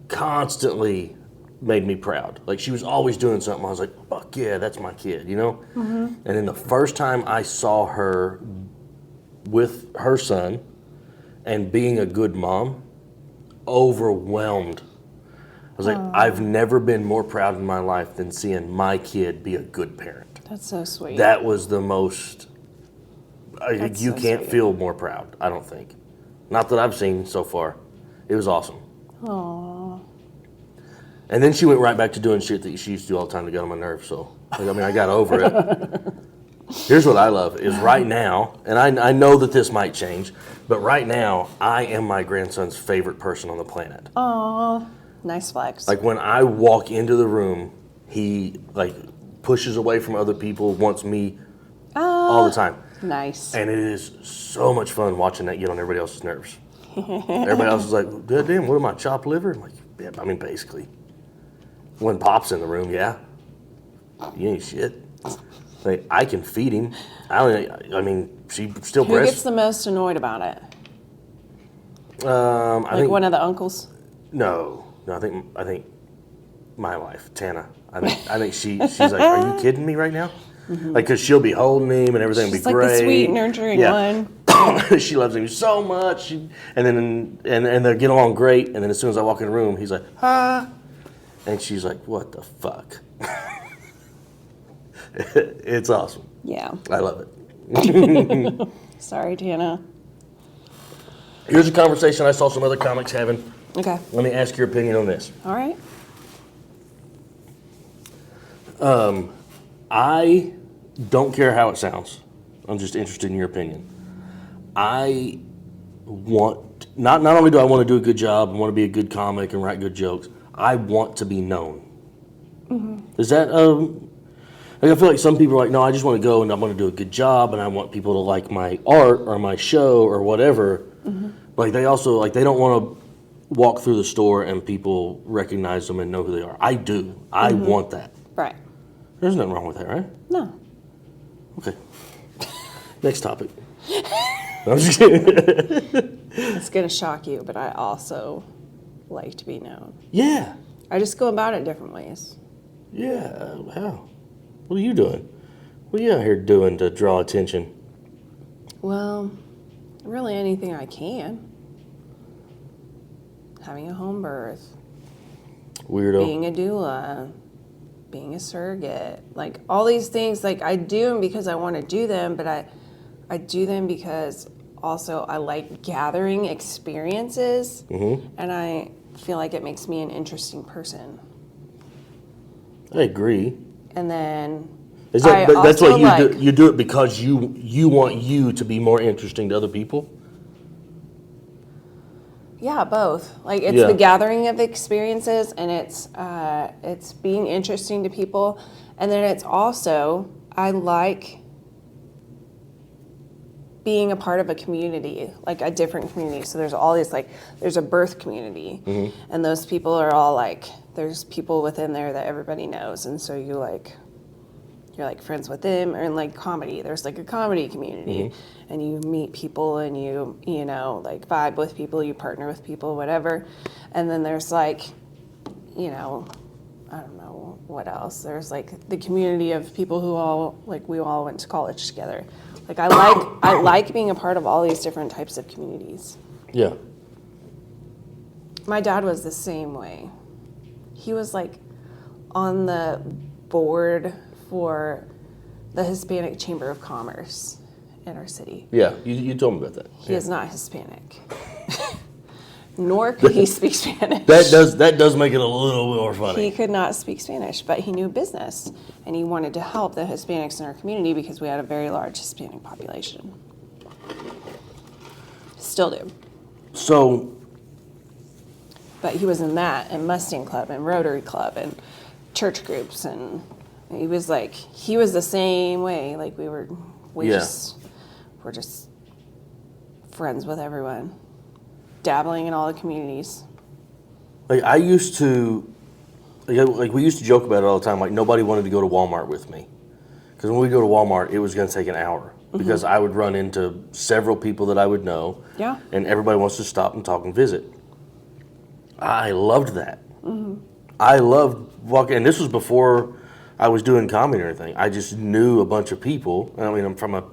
constantly made me proud. Like she was always doing something. I was like, fuck yeah, that's my kid, you know? And then the first time I saw her with her son and being a good mom, overwhelmed. I was like, I've never been more proud in my life than seeing my kid be a good parent. That's so sweet. That was the most, That's you so can't sweet. feel more proud, I don't think. Not that I've seen so far. It was awesome. Aww. And then she went right back to doing shit that she used to do all the time to get on my nerves. So, like, I mean, I got over it. Here's what I love is right now, and I know that this might change, but right now, I am my grandson's favorite person on the planet. Aw. Nice flex. Like when I walk into the room, he like pushes away from other people, wants me all the time. Nice. And it is so much fun watching that get on everybody else's nerves. Everybody else is like, God damn, what am I, chopped liver? I'm like, yeah, I mean, basically. When Pop's in the room, yeah. You ain't shit. Like, I can feed him. I mean, she still Who gets the most annoyed about it? I Like think one of the uncles? no. I think my wife, Tana. I think she's like, are you kidding me right now? Like, cause she'll be holding him and everything will She's be like great. the sweet, nurturing one. She loves him so much. And then and they get along great. And then as soon as I walk in the room, he's like, ah. And she's like, what the fuck? It's awesome. Yeah. I love it. Sorry, Tana. Here's a conversation I saw some other comics having. Okay. Let me ask your opinion on this. All right. I don't care how it sounds. I'm just interested in your opinion. I want, not only do I want to do a good job and want to be a good comic and write good jokes, I want to be known. Is that, like I feel like some people are like, no, I just want to go and I want to do a good job and I want people to like my art or my show or whatever. Like they also, like they don't want to walk through the store and people recognize them and know who they are. I do. I want that. Right. There's nothing wrong with that, right? No. Okay. Next topic. I'm just kidding. It's going to shock you, but I also like to be known. Yeah. I just go about it different ways. Yeah, how? What are you doing? What are you out here doing to draw attention? Well, really anything I can. Having a home birth, Weirdo. being a doula, being a surrogate, like all these things, like I do them because I want to do them, but I do them because also I like gathering experiences, and I feel like it makes me an interesting person. I agree. And then Is that? I But that's also what you do. like- You do it because you want you to be more interesting to other people. Yeah, both. Like it's Yeah. the gathering of experiences, and it's being interesting to people, and then it's also I like being a part of a community, like a different community. So there's all these there's a birth community, and those people are all there's people within there that everybody knows, and so you're friends with them. Or in comedy, there's a comedy community, and you meet people and you vibe with people, you partner with people, whatever. And then there's I don't know what else. There's the community of people who all we all went to college together. I like being a part of all these different types of communities. Yeah. My dad was the same way. He was on the board for the Hispanic Chamber of Commerce in our city. Yeah. You told me about that. He is not Hispanic. Nor could he speak Spanish. That does make it a little more funny. He could not speak Spanish, but he knew business, and he wanted to help the Hispanics in our community because we had a very large Hispanic population. Still do. So, But he was in that, and Mustang Club, and Rotary Club, and church groups, and he was the same way. We're just friends with everyone, dabbling in all the communities. I used to, we used to joke about it all the time. Nobody wanted to go to Walmart with me, because when we go to Walmart, it was going to take an hour because I would run into several people that I would know. Yeah. And everybody wants to stop and talk and visit. I loved that. I loved walking, and this was before I was doing comedy or anything. I just knew a bunch of people. I mean, I'm from a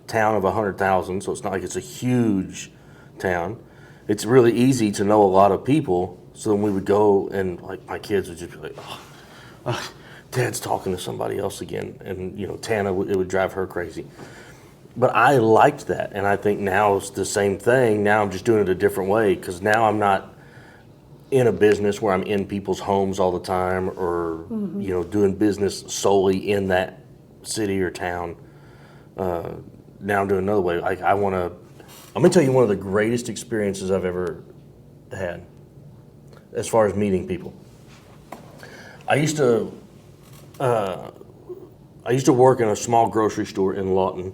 town of 100,000, so it's not like it's a huge town. It's really easy to know a lot of people. So then we would go, and my kids would just be like, oh, Dad's talking to somebody else again. And, Tana, it would drive her crazy. But I liked that, and I think now it's the same thing. Now I'm just doing it a different way, because now I'm not in a business where I'm in people's homes all the time, or doing business solely in that city or town. Now I'm doing another way. I'm gonna tell you one of the greatest experiences I've ever had as far as meeting people. I used to work in a small grocery store in Lawton.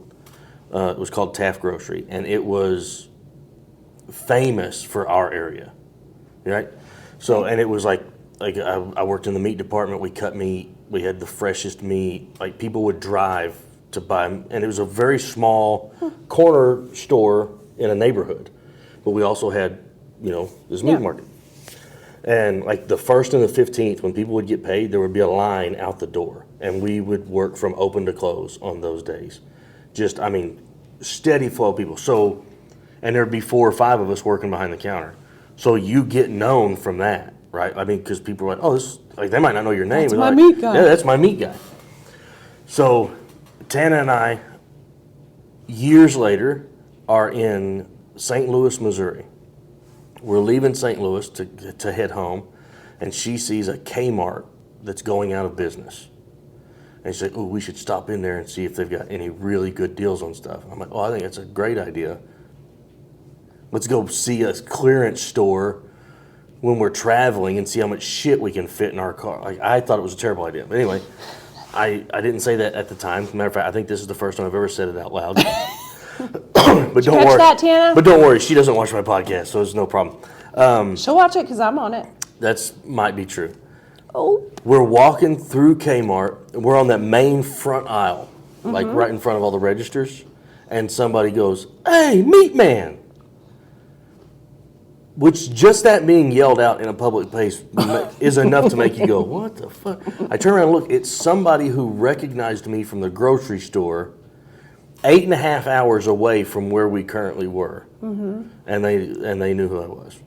It was called Taft Grocery, and it was famous for our area, right? So, and it was I worked in the meat department. We cut meat. We had the freshest meat. People would drive to buy, and it was a very small corner store in a neighborhood. But we also had, this meat market. And the 1st and the 15th, when people would get paid, there would be a line out the door, and we would work from open to close on those days. Steady flow of people. So, and there'd be 4 or 5 of us working behind the counter. So you get known from that, right? Because people are like, oh, they might not know your name. That's my meat guy. Yeah, that's my meat guy. So Tana and I, years later, are in St. Louis, Missouri. We're leaving St. Louis to head home, and she sees a Kmart that's going out of business. And she's like, oh, we should stop in there and see if they've got any really good deals on stuff. And I'm like, oh, I think that's a great idea. Let's go see a clearance store when we're traveling and see how much shit we can fit in our car. I thought it was a terrible idea. But anyway, I didn't say that at the time. As a matter of fact, I think this is the first time I've ever said it out loud. But don't worry. that, Tana? But don't worry, she doesn't watch my podcast, so it's no problem. She'll watch it because I'm on it. That might be true. Oh. We're walking through Kmart. We're on that main front aisle, right in front of all the registers. And somebody goes, hey, meat man. which just that being yelled out in a public place is enough to make you go, what the fuck? I turn around and look, it's somebody who recognized me from the grocery store 8.5 hours away from where we currently were. Mm-hmm. And they knew who I was.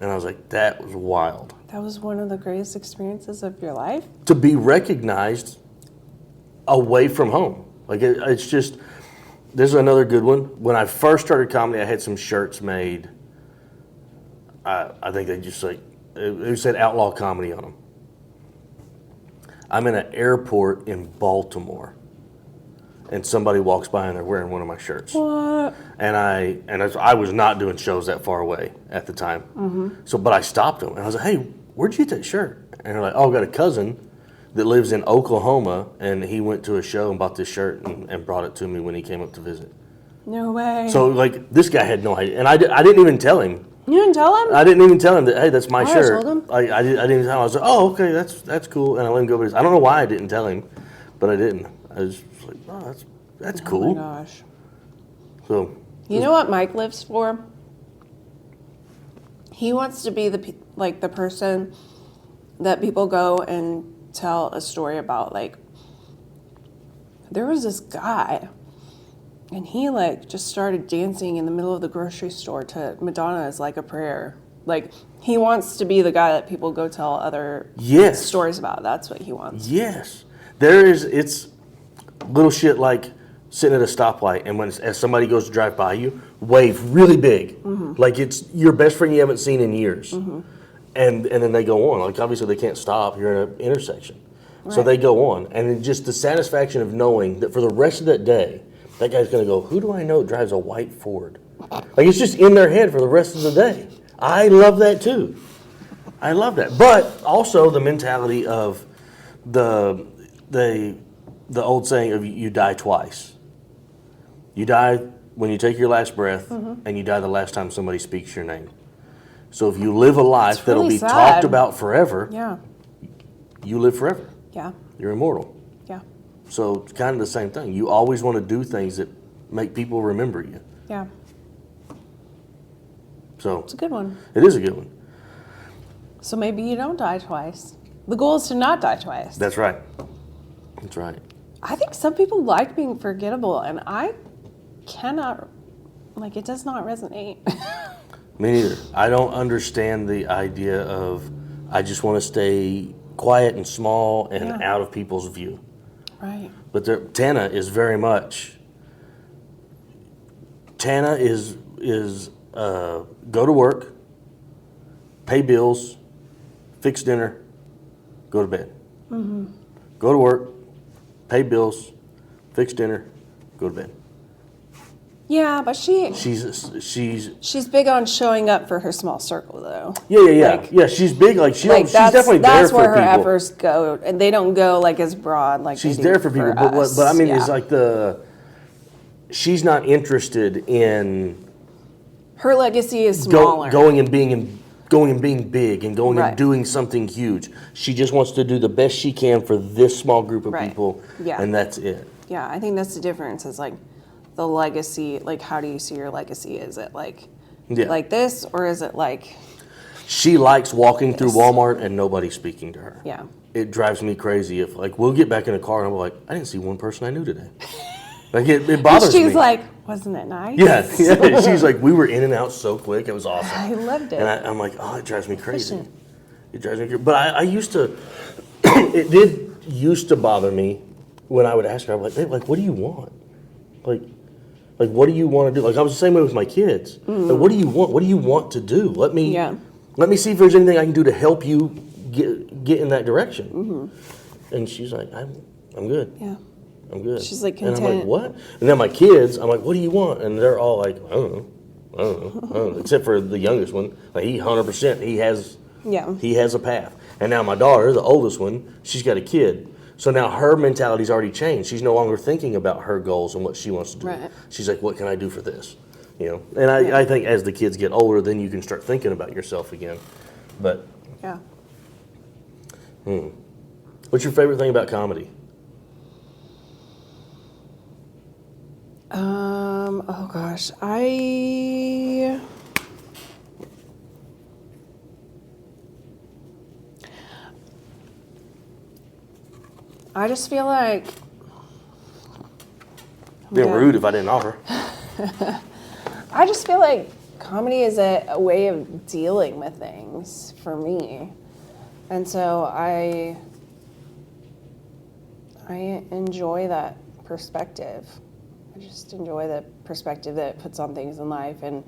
And I was like, that was wild. That was one of the greatest experiences of your life? To be recognized away from home. Like, it's just, there's another good one. When I first started comedy, I had some shirts made. I think they just it said outlaw comedy on them. I'm in an airport in Baltimore, and somebody walks by and they're wearing one of my shirts. What? And I was not doing shows that far away at the time. Mm-hmm. So, but I stopped them and I was like, hey, where'd you get that shirt? And they're like, oh, I got a cousin that lives in Oklahoma, and he went to a show and bought this shirt and brought it to me when he came up to visit. No way. So, like, this guy had no idea. And I didn't even tell him. You didn't tell him? I didn't even tell him that, hey, that's my shirt. I told him. I didn't even tell him. I was like, oh, okay, that's cool. And I let him go. But I don't know why I didn't tell him, but I didn't. I was like, oh, that's cool. Oh my gosh. So, You know what Mike lives for? He wants to be the person that people go and tell a story about. Like, there was this guy, and he just started dancing in the middle of the grocery store to Madonna's Like a Prayer. Like, he wants to be the guy that people go tell other stories about. That's what he wants. Yes. It's little shit like sitting at a stoplight, and as somebody goes to drive by you, wave really big. Mm-hmm. Like it's your best friend you haven't seen in years. Mm-hmm. And then they go on. Like, obviously they can't stop. You're in an intersection. Right. So they go on. And just the satisfaction of knowing that for the rest of that day, that guy's going to go, who do I know drives a white Ford? Like, it's just in their head for the rest of the day. I love that too. I love that. But also the mentality of the old saying of you die twice. You die when you take your last breath, mm-hmm. and you die the last time somebody speaks your name. So if you live a life that'll be talked about forever, yeah, you live forever. Yeah. You're immortal. Yeah. So it's kind of the same thing. You always want to do things that make people remember you. Yeah. So it's a good one. It is a good one. So maybe you don't die twice. The goal is to not die twice. That's right. That's right. I think some people like being forgettable, and I cannot, it does not resonate. Me neither. I don't understand the idea of I just want to stay quiet and small and out of people's view. Right. But Tana is very much. Tana is go to work, pay bills, fix dinner, go to bed. Mm-hmm. Go to work, pay bills, fix dinner, go to bed. Yeah, but she's big on showing up for her small circle, though. Yeah. She's big. She's definitely there for people. That's where her efforts go, and they don't go as broad like she's they do there for people. But I mean, it's she's not interested in. Her legacy is smaller. Going and being big and going and doing something huge. She just wants to do the best she can for this small group of people, and that's it. Yeah, I think that's the difference. Is the legacy, how do you see your legacy? Is it like this, or is it She likes walking through Walmart and nobody speaking to her. Yeah. It drives me crazy if we'll get back in a car and I'm like, I didn't see one person I knew today. It bothers me. She's like, wasn't it nice? Yeah. She's like, we were in and out so quick. It was awesome. I loved it. And I'm like, oh, it drives me crazy. It drives me crazy. But I used to, it did used to bother me when I would ask her, I'm like, babe, what do you want? What do you want to do? I was the same way with my kids. Mm-hmm. What do you want? What do you want to do? Let me see if there's anything I can do to help you get in that direction. Mm-hmm. And she's like, I'm good. Yeah. I'm good. She's content. And I'm like, what? And then my kids, I'm like, what do you want? And they're all like, I don't know. Except for the youngest one. He 100%, he has a path. And now my daughter, the oldest one, she's got a kid. So now her mentality's already changed. She's no longer thinking about her goals and what she wants to do. Right. She's like, what can I do for this? And I think as the kids get older, then you can start thinking about yourself again. But yeah. What's your favorite thing about comedy? Oh gosh, I I just feel like Being rude if I didn't offer. I just feel like comedy is a way of dealing with things for me. And so I enjoy that perspective. I just enjoy the perspective that it puts on things in life. And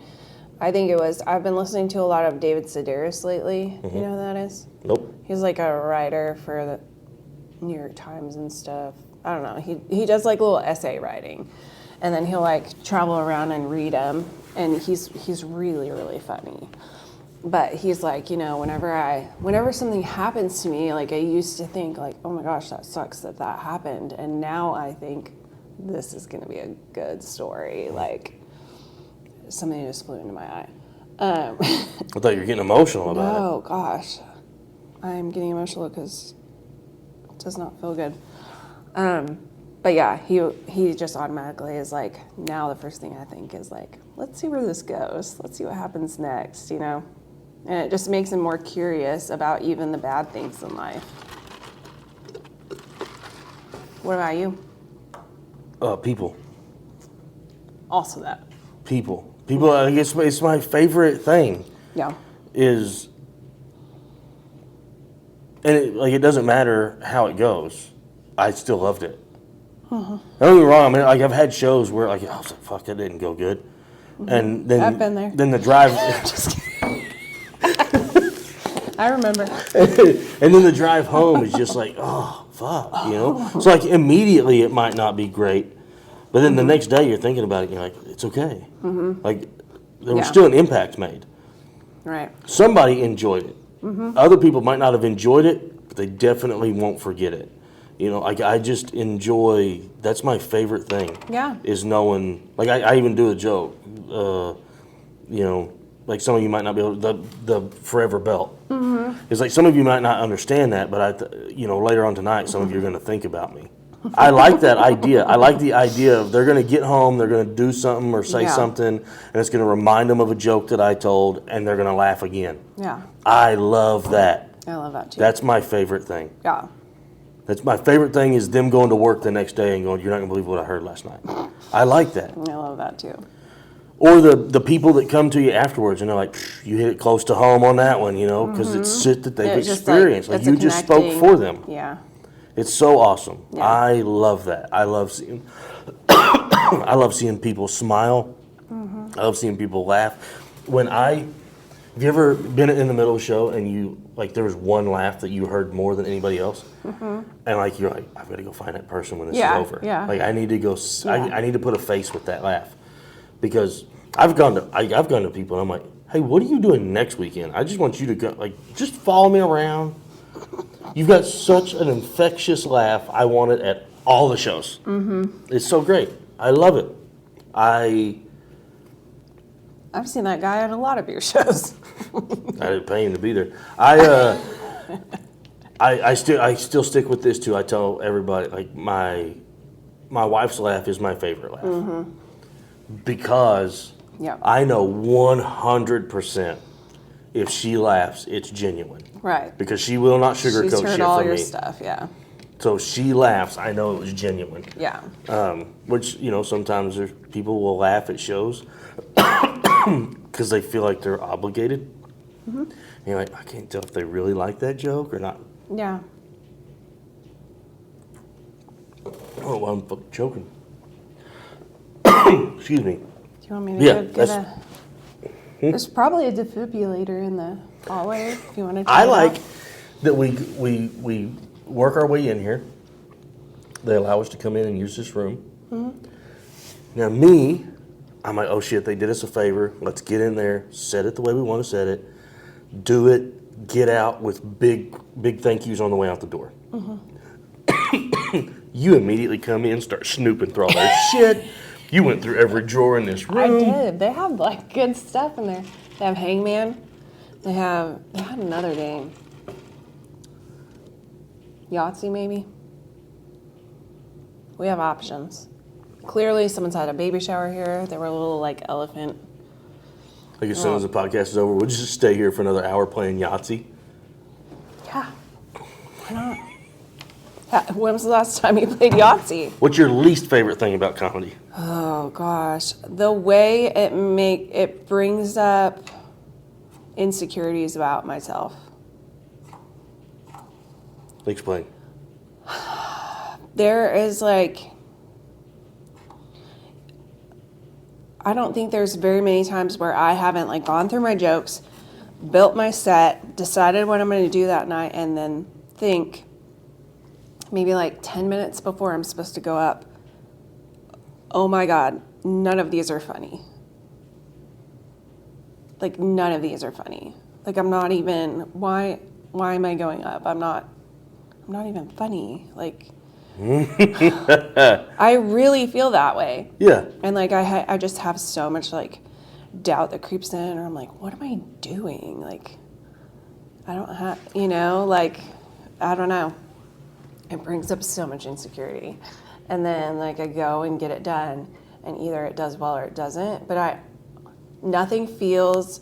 I think I've been listening to a lot of David Sedaris lately. You know who that is? Nope. He's like a writer for the New York Times and stuff. I don't know. He does like little essay writing. And then he'll like travel around and read them. And he's really, really funny. But he's like, whenever something happens to me, like I used to think like, oh my gosh, that sucks that happened. And now I think this is going to be a good story. Like something just flew into my eye. I thought you were getting emotional about it. Oh gosh, I'm getting emotional because it does not feel good. But yeah, he just automatically is like, now the first thing I think is like, let's see where this goes. Let's see what happens next, And it just makes him more curious about even the bad things in life. What about you? People. Also that. People. I guess it's my favorite thing. Yeah. And it doesn't matter how it goes. I still loved it. Don't get me wrong. I mean, like I've had shows where like I was like, "Fuck, that didn't go good," and then I've been there. Then the drive, I remember. and then the drive home is just like, "Oh, fuck," So like immediately it might not be great, but then the next day you're thinking about it, you're like, "It's okay." Like there was still an impact made. Right. Somebody enjoyed it. Other people might not have enjoyed it, but they definitely won't forget it. I just enjoy, that's my favorite thing. Yeah. Is knowing, like I even do a joke, like some of you might not be able to, the forever belt. It's like some of you might not understand that, but later on tonight, some of you are going to think about me. I like that idea. I like the idea of they're going to get home, they're going to do something or say something, and it's going to remind them of a joke that I told, and they're going to laugh again. Yeah. I love that. I love that too. That's my favorite thing. Yeah. That's my favorite thing is them going to work the next day and going, "You're not going to believe what I heard last night." I like that. I love that too. Or the people that come to you afterwards and they're like, "You hit it close to home on that one," because it's shit that they've experienced. Like you just spoke for them. Yeah. It's so awesome. Yeah. I love that. I love seeing I love seeing people smile. I love seeing people laugh. Have you ever been in the middle of a show and you like there was one laugh that you heard more than anybody else, and like you're like, I've got to go find that person when this is over. Yeah. Like I need to go. I need to put a face with that laugh, because I've gone to people and I'm like, "Hey, what are you doing next weekend? I just want you to go. Like, just follow me around. You've got such an infectious laugh. I want it at all the shows. It's so great. I love it. I've seen that guy at a lot of your shows. I didn't pay him to be there. I still stick with this too. I tell everybody like my wife's laugh is my favorite laugh because I know 100% if she laughs, it's genuine. Right. Because she will not sugarcoat shit She's for heard me. all your stuff, yeah. So if she laughs, I know it was genuine. Yeah. Which, sometimes there's people will laugh at shows because they feel like they're obligated. And you're like, I can't tell if they really like that joke or not. Yeah. Oh, well, I'm fucking choking. Excuse me. Do you want me to get a... There's probably a defibrillator in the hallway if you want to try I it like out. that we work our way in here. They allow us to come in and use this room. Now me, I'm like, oh shit, they did us a favor. Let's get in there, set it the way we want to set it, do it, get out with big thank yous on the way out the door. You immediately come in, start snooping through all that shit. You went through every drawer in this room. I did. They have like good stuff in there. They have Hangman. They had another game. Yahtzee maybe. We have options. Clearly someone's had a baby shower here. They were a little like elephant. Like as soon as the podcast is over, we'll just stay here for another hour playing Yahtzee. Yeah. Why not? When was the last time you played Yahtzee? What's your least favorite thing about comedy? Oh gosh, the way it brings up insecurities about myself. Explain. There is like, I don't think there's very many times where I haven't like gone through my jokes, built my set, decided what I'm going to do that night, and then think maybe like 10 minutes before I'm supposed to go up, oh my God, none of these are funny. Like none of these are funny. Like I'm not even, why am I going up? I'm not even funny. Like I really feel that way. Yeah. And like I just have so much like doubt that creeps in, or I'm like, what am I doing? Like I don't have, like I don't know. It brings up so much insecurity. And then like I go and get it done, and either it does well or it doesn't. But nothing feels,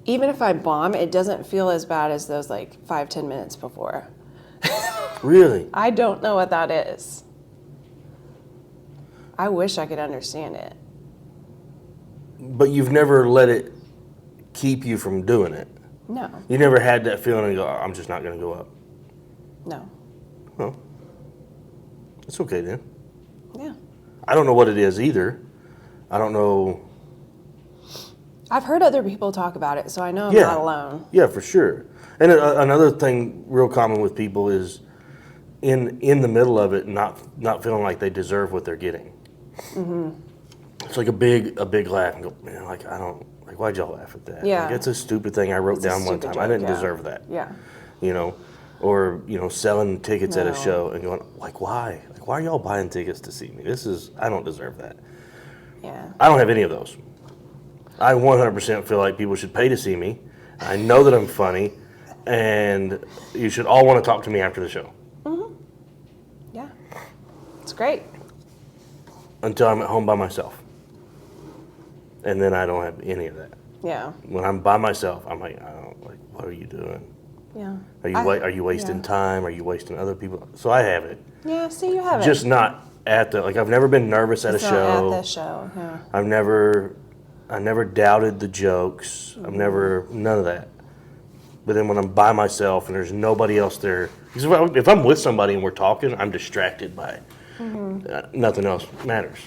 even if I bomb, it doesn't feel as bad as those like 5-10 minutes before. Really? I don't know what that is. I wish I could understand it. But you've never let it keep you from doing it. No. You never had that feeling and go, "Oh, I'm just not going to go up." No. Well, it's okay then. Yeah. I don't know what it is either. I don't know. I've heard other people talk about it, so I know I'm Yeah. not alone. Yeah, for sure. And another thing real common with people is in the middle of it, not feeling like they deserve what they're getting. Mm-hmm. It's like a big laugh and go, man, like I don't, like why'd y'all laugh at that? Yeah. Like, it's a stupid thing I wrote It's a down one stupid time. I joke, didn't yeah. deserve that. Yeah. Or selling tickets at a No. show and going, like why? Like why are y'all buying tickets to see me? I don't deserve that. Yeah. I don't have any of those. I 100% feel like people should pay to see me. I know that I'm funny, and you should all want to talk to me after the show. Yeah. It's great. Until I'm at home by myself. And then I don't have any of that. Yeah. When I'm by myself, I'm like, what are you doing? Yeah. Are you wasting time? Are you wasting other people? So I have it. Yeah, see, you have it. Just not at I've never been nervous at It's a not show. at the show, yeah. I never doubted the jokes. None of that. But then when I'm by myself and there's nobody else there, because if I'm with somebody and we're talking, I'm distracted by it. Nothing else matters.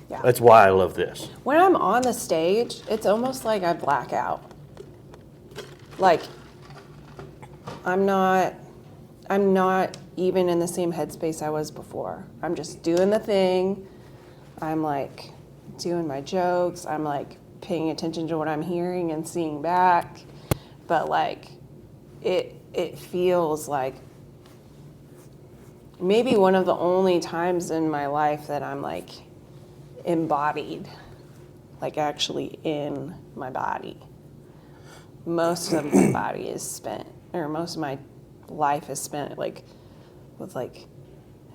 Yeah. That's why I love this. When I'm on the stage, it's almost like I black out. Like, I'm not even in the same headspace I was before. I'm just doing the thing. I'm like doing my jokes. I'm like paying attention to what I'm hearing and seeing back. But like, it feels like maybe one of the only times in my life that I'm like embodied, like actually in my body. Most of my body is spent, or most of my life is spent like with like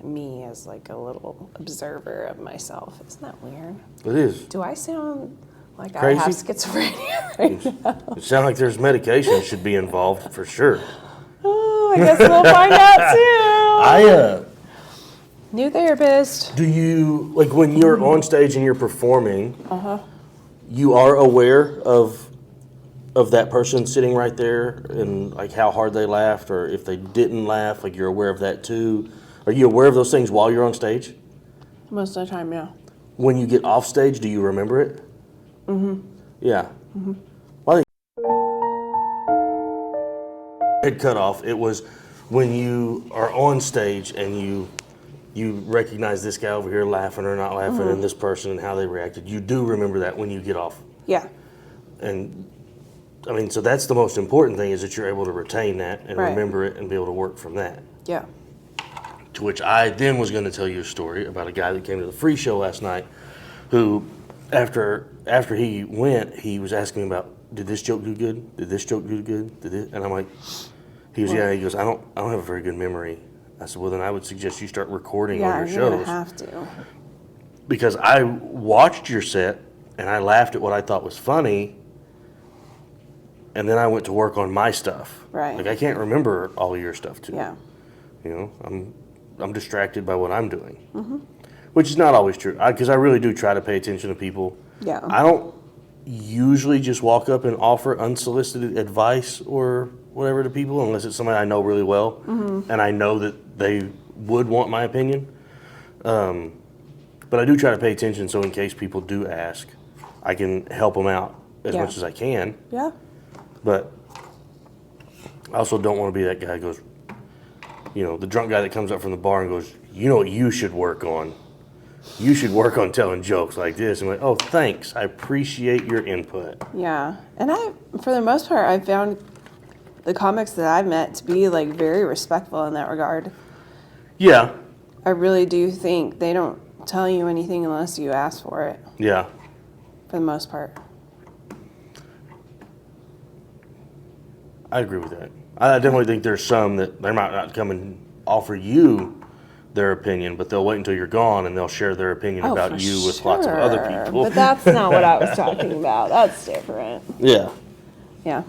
me as like a little observer of myself. Isn't that weird? It is. Do I sound like Crazy? I have schizophrenia right now? It sounds like there's medication should be involved for sure. Oh, I guess we'll find out soon. New therapist. Do you, like when you're on stage and you're performing, you are aware of that person sitting right there and like how hard they laughed, or if they didn't laugh, like you're aware of that too? Are you aware of those things while you're on stage? Most of the time, yeah. When you get off stage, do you remember it? Mm-hmm. Yeah. Mm-hmm. Well, I think had cut off. It was when you are on stage and you recognize this guy over here laughing or not laughing, and this person and how they reacted. You do remember that when you get off. Yeah. And I mean, so that's the most important thing, is that you're able to retain that and Right. remember it and be able to work from that. Yeah. To which I then was going to tell you a story about a guy that came to the free show last night, who, after he went, he was asking me about, did this joke do good? Did this joke do good? And I'm like, he goes, I don't have a very good memory. I said, well, then I would suggest you start recording all your Yeah, you're shows. gonna have to. Because I watched your set and I laughed at what I thought was funny, and then I went to work on my stuff. Right. Like I can't remember all of your stuff too. Yeah. You know, I'm distracted by what I'm doing, which is not always true. Because I really do try to pay attention to people. Yeah. I don't usually just walk up and offer unsolicited advice or whatever to people unless it's somebody I know really well and I know that they would want my opinion. But I do try to pay attention so in case people do ask, I can help them out as Yeah. much as I can. Yeah. But I also don't want to be that guy who goes, you know, the drunk guy that comes up from the bar and goes, you know what you should work on? You should work on telling jokes like this. And I'm like, oh, thanks. I appreciate your input. Yeah. And for the most part, I've found the comics that I've met to be like very respectful in that regard. Yeah. I really do think they don't tell you anything unless you ask for it, Yeah. for the most part. I agree with that. I definitely think there's some that they might not come and offer you their opinion, but they'll wait until you're gone and they'll share their opinion Oh, about for you with lots of other sure. people. But that's not what I was talking about. That's different. Yeah. Yeah.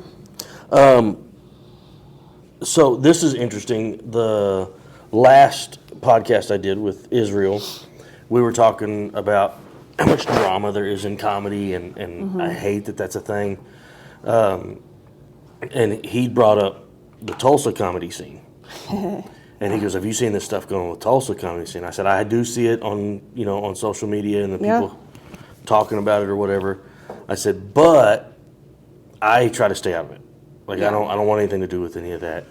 So this is interesting. The last podcast I did with Israel, we were talking about how much drama there is in comedy, and I hate that that's a thing. And he brought up the Tulsa comedy scene. And he goes, have you seen this stuff going on with Tulsa comedy scene? I said, I do see it on, you know, on social media and the Yeah. people talking about it or whatever. I said, but I try to stay out of it. Like, Yeah. I don't want anything to do with any of that.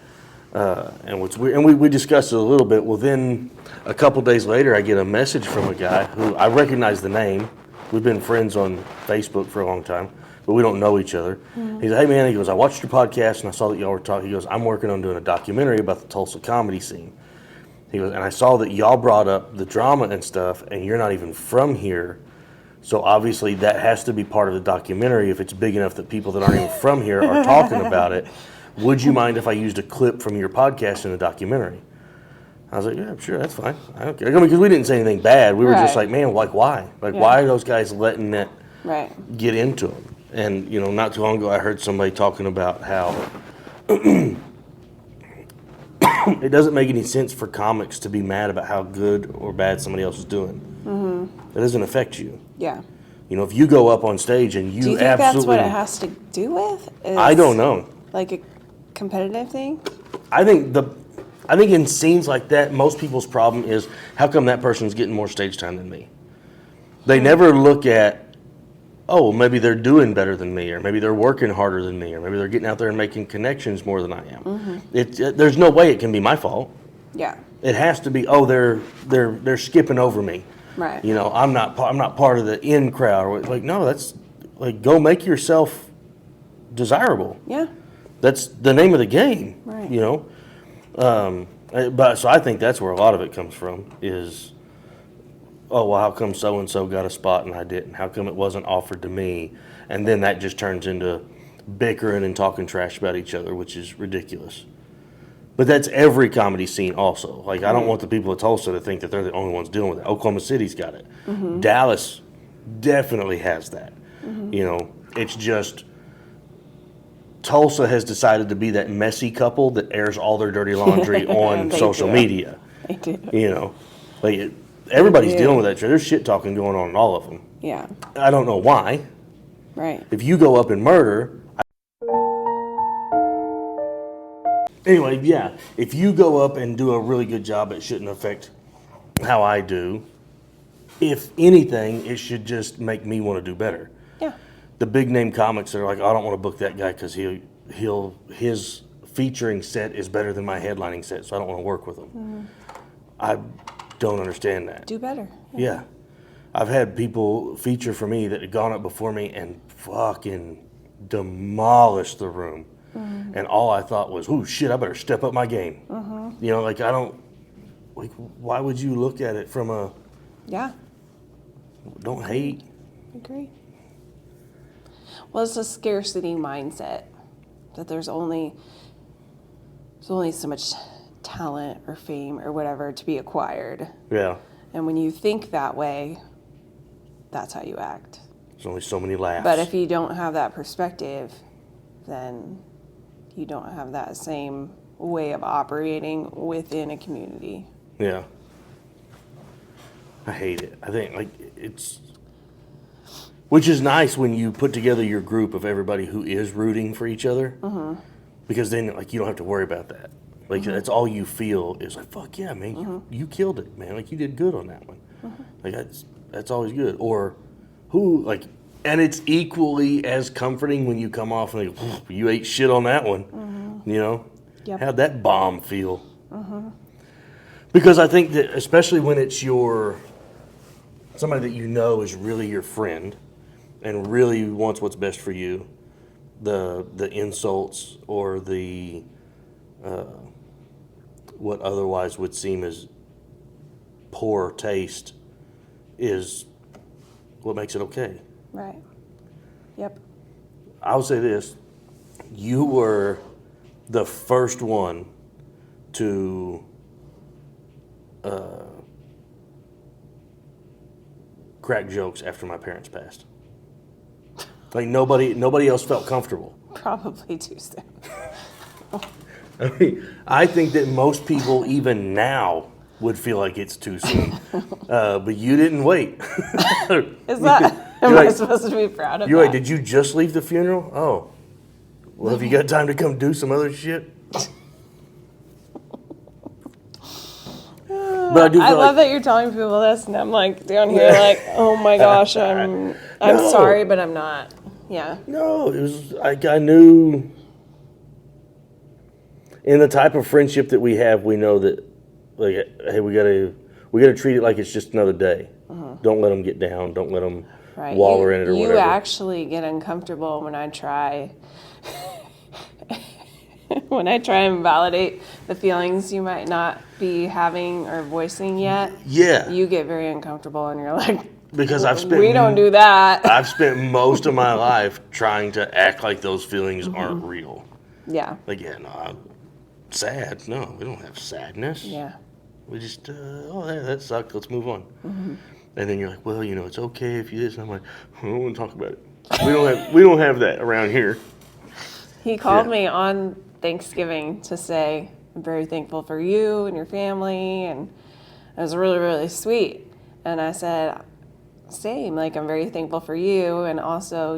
And what's weird, and we discussed it a little bit. Well, then a couple days later, I get a message from a guy who I recognize the name. We've been friends on Facebook for a long time, but we don't know each other. He said, hey man, he goes, I watched your podcast and I saw that y'all were talking. He goes, I'm working on doing a documentary about the Tulsa comedy scene. He goes, and I saw that y'all brought up the drama and stuff, and you're not even from here. So obviously that has to be part of the documentary if it's big enough that people that aren't even from here are talking about it. Would you mind if I used a clip from your podcast in the documentary? I was like, yeah, sure, that's fine. I don't care. I mean, because we didn't say anything bad. We were just Right. like, man, like why? Like Yeah. why are those guys letting that Right. get into them? And, you know, not too long ago I heard somebody talking about how it doesn't make any sense for comics to be mad about how good or bad somebody else is doing. It doesn't affect you. Yeah. You know, if you go up on stage and Do you think absolutely, that's what it has to do with? I don't know. Like a competitive thing? I think in scenes like that, most people's problem is how come that person's getting more stage time than me? They never look at, oh, well, maybe they're doing better than me, or maybe they're working harder than me, or maybe they're getting out there and making connections more than I am. There's no way it can be my fault. Yeah. It has to be, oh, they're skipping over me. Right. You know, I'm not part of the in crowd. Or like, no, that's like, go make yourself desirable. Yeah. That's the name of the game. Right. You know, but so I think that's where a lot of it comes from is, oh, well, how come so and so got a spot and I didn't? How come it wasn't offered to me? And then that just turns into bickering and talking trash about each other, which is ridiculous. But that's every comedy scene also. Like, I don't want the people of Tulsa to think that they're the only ones dealing with it. Oklahoma City's got it. Dallas definitely has that. You know, it's just Tulsa has decided to be that messy couple that airs all their dirty laundry on They social do. media. I do. You know, like everybody's do. dealing with that. There's shit talking going on in all of them. Yeah. I don't know why. Right. If you go up and murder, anyway, yeah. If you go up and do a really good job, it shouldn't affect how I do. If anything, it should just make me want to do better. Yeah. The big name comics that are like, I don't want to book that guy because his featuring set is better than my headlining set, so I don't want to work with him. I don't understand that. Do better. Yeah. I've had people feature for me that had gone up before me and fucking demolished the room. And all I thought was, oh shit, I better step up my game. You know, like why would you look at it from a, Yeah. don't hate? Agree. Well, it's a scarcity mindset that there's only so much talent or fame or whatever to be acquired. Yeah. And when you think that way, that's how you act. There's only so many laughs. But if you don't have that perspective, then you don't have that same way of operating within a community. Yeah. I hate it. I think like which is nice when you put together your group of everybody who is rooting for each other, because then like you don't have to worry about that. Like that's all you feel is like, fuck yeah, man, you killed it, man. Like you did good on that one. Like that's always good. Or who like, and it's equally as comforting when you come off and like, you ate shit on that one. You know, Yep. how'd that bomb feel? Because I think that especially when it's somebody that you know is really your friend and really wants what's best for you, the insults or the what otherwise would seem as poor taste is what makes it okay. Right. Yep. I'll say this: you were the first one to crack jokes after my parents passed. Like nobody else felt comfortable. Probably too soon. I mean, I think that most people, even now, would feel like it's too soon. But you didn't wait. Is that? Am I like- supposed to be proud of You're that? like, did you just leave the funeral? Oh. Well, have you got time to come do some other shit? But I do feel I love like, that you're telling people this, and I'm like down here, like, oh my gosh, I'm No. sorry, but I'm not. Yeah. no, it was like I knew in the type of friendship that we have, we know that like, hey, we gotta treat it like it's just another day. Don't let them get down. Don't let them Right. waller in it or you whatever. actually get uncomfortable when I try when I try and validate the feelings you might not be having or voicing yet. Yeah, You get very uncomfortable and you're like, because I've spent we don't do that. I've spent most of my life trying to act like those feelings aren't real. Yeah. Like, yeah, no, I'm sad. No, we don't have sadness. Yeah. We just, that sucked. Let's move on. And then you're like, well, it's okay if you this. And I'm like, I don't want to talk about it. We don't have that around here. He called Yeah. me on Thanksgiving to say, I'm very thankful for you and your family, and it was really, really sweet. And I said, same, like, I'm very thankful for you, and also,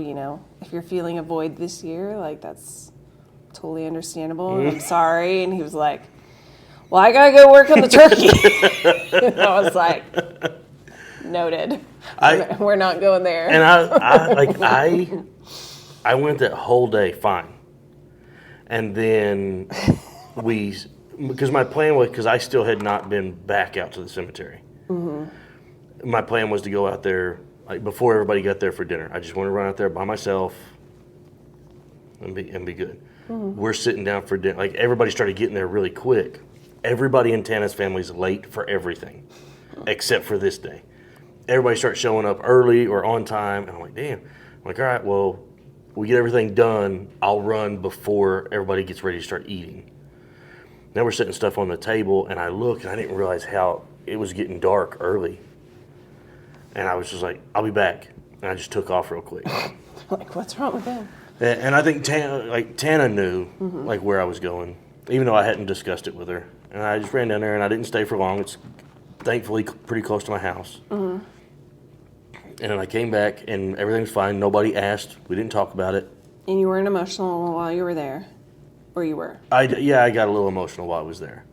if you're feeling a void this year, like, that's totally understandable, and I'm sorry. And he was like, well, I gotta go work on the turkey. And I was like, noted. We're not going there. And I went that whole day fine. And then because my plan was, because I still had not been back out to the cemetery. My plan was to go out there, like before everybody got there for dinner. I just wanted to run out there by myself and be good. We're sitting down for dinner. Like everybody started getting there really quick. Everybody in Tana's family is late for everything, except for this day. Everybody starts showing up early or on time, and I'm like, damn. I'm like, all right, well, we get everything done. I'll run before everybody gets ready to start eating. Now we're setting stuff on the table, and I look, and I didn't realize how it was getting dark early. And I was just like, I'll be back. And I just took off real quick. Like, what's wrong with him? And I think Tana knew like where I was going, even though I hadn't discussed it with her. And I just ran down there, and I didn't stay for long. It's thankfully pretty close to my house. And then I came back, and everything was fine. Nobody asked. We didn't talk about it. And you weren't emotional while you were there? Or you were? I got a little emotional while I was there,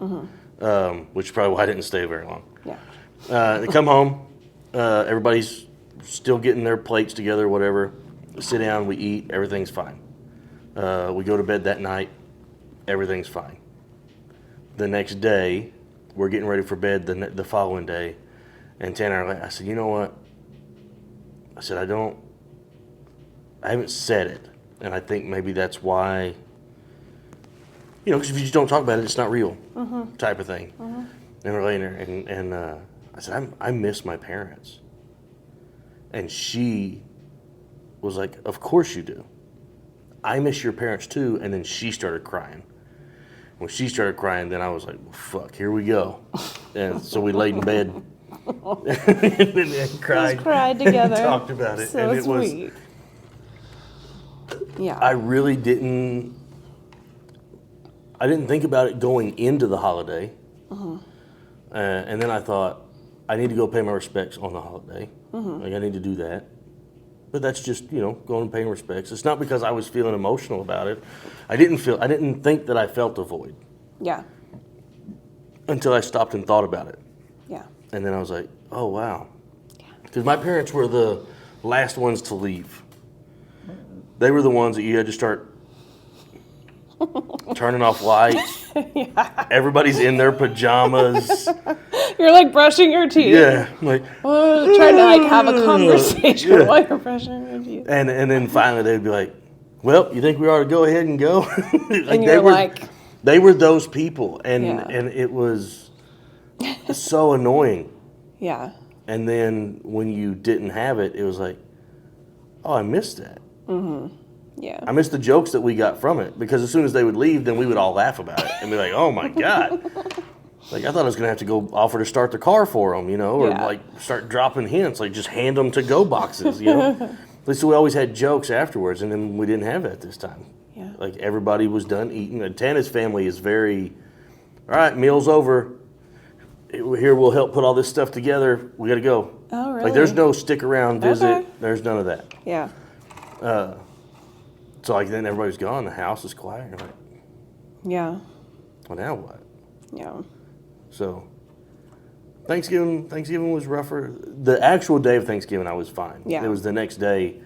which is probably why I didn't stay very long. Yeah. They come home. Everybody's still getting their plates together, whatever. We sit down, we eat, everything's fine. We go to bed that night, everything's fine. The next day, we're getting ready for bed the following day, and Tanner, I said, you know what? I said, I haven't said it, and I think maybe that's why, because if you just don't talk about it, it's not real, type of thing. And we're laying there, and I said, I miss my parents. And she was like, of course you do. I miss your parents too. And then she started crying. When she started crying, then I was like, well, fuck, here we go. And so we laid in bed and cried. Just cried together. And talked about it. So and it sweet. was, Yeah. I really didn't, I didn't think about it going into the holiday. And then I thought, I need to go pay my respects on the holiday. Like, I need to do that. But that's just, going and paying respects. It's not because I was feeling emotional about it. I didn't think that I felt a void Yeah. until I stopped and thought about it. Yeah. And then I was like, oh, wow. Because my parents were the last ones to leave. They were the ones that you had to start turning off lights. Everybody's in their pajamas. You're like brushing your teeth. Yeah. Like, Trying to like have a conversation while you're brushing your teeth. and then finally they'd be like, well, you think we ought to go ahead and go? Like, And you're like... They were those people. And it was so annoying. Yeah. And then when you didn't have it, it was like, oh, I missed that. Yeah. I missed the jokes that we got from it, because as soon as they would leave, then we would all laugh about it and be like, oh my God. Like, I thought I was going to have to go offer to start the car for them, or like start dropping hints, like just hand them to-go boxes, At least we always had jokes afterwards, and then we didn't have that this time. Yeah. Like, everybody was done eating. And Tana's family is very, all right, meal's over. Here, we'll help put all this stuff together. We got to go. Oh, really? Like, there's no stick around, visit. Okay. There's none of that. Yeah. So, like, then everybody's gone. The house is quiet. You're like, Yeah. well, now what? Yeah. So, Thanksgiving was rougher. The actual day of Thanksgiving, I was fine. Yeah. It was the next day,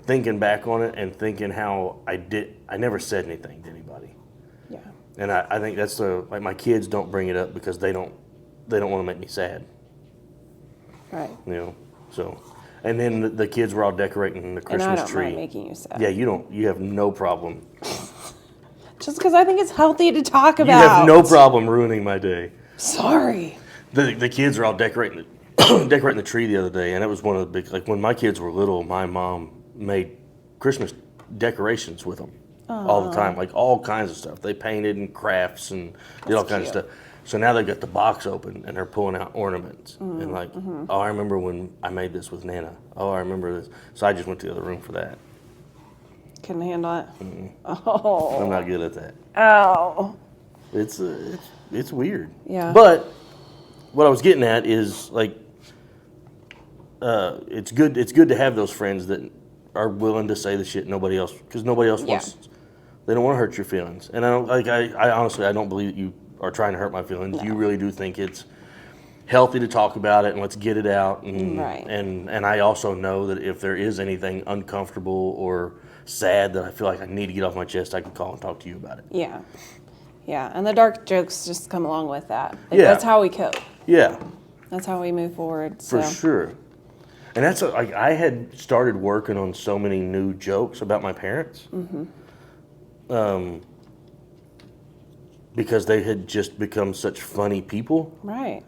thinking back on it and thinking how I never said anything to anybody. Yeah. And I think that's like, my kids don't bring it up because they don't want to make me sad. Right. So, and then the kids were all decorating the Christmas And I don't tree. mind making you sad. Yeah, you have no problem. Just because I think it's healthy to talk about. You have no problem ruining my day. Sorry. The kids are all decorating the tree the other day, and it was one of the big, like, when my kids were little, my mom made Christmas decorations with them all the time, like all kinds of stuff. They painted and crafts and did all kinds of stuff. So now they've got the box open and they're pulling out ornaments and like, oh, I remember when I made this with Nana. Oh, I remember this. So I just went to the other room for that. Couldn't handle it. Oh. I'm not good at that. Oh. It's weird. Yeah. But what I was getting at is, like, it's good to have those friends that are willing to say the shit nobody else, because nobody else wants. They don't want to hurt your feelings, and I honestly don't believe that you are trying to hurt my feelings. No. You really do think it's healthy to talk about it and let's get it out. And, Right. And I also know that if there is anything uncomfortable or sad that I feel like I need to get off my chest, I can call and talk to you about it. Yeah. Yeah. And the dark jokes just come along with that. Like, Yeah. That's how we cope. Yeah. That's how we move forward. For sure. And that's like, I had started working on so many new jokes about my parents. Because they had just become such funny people. Right.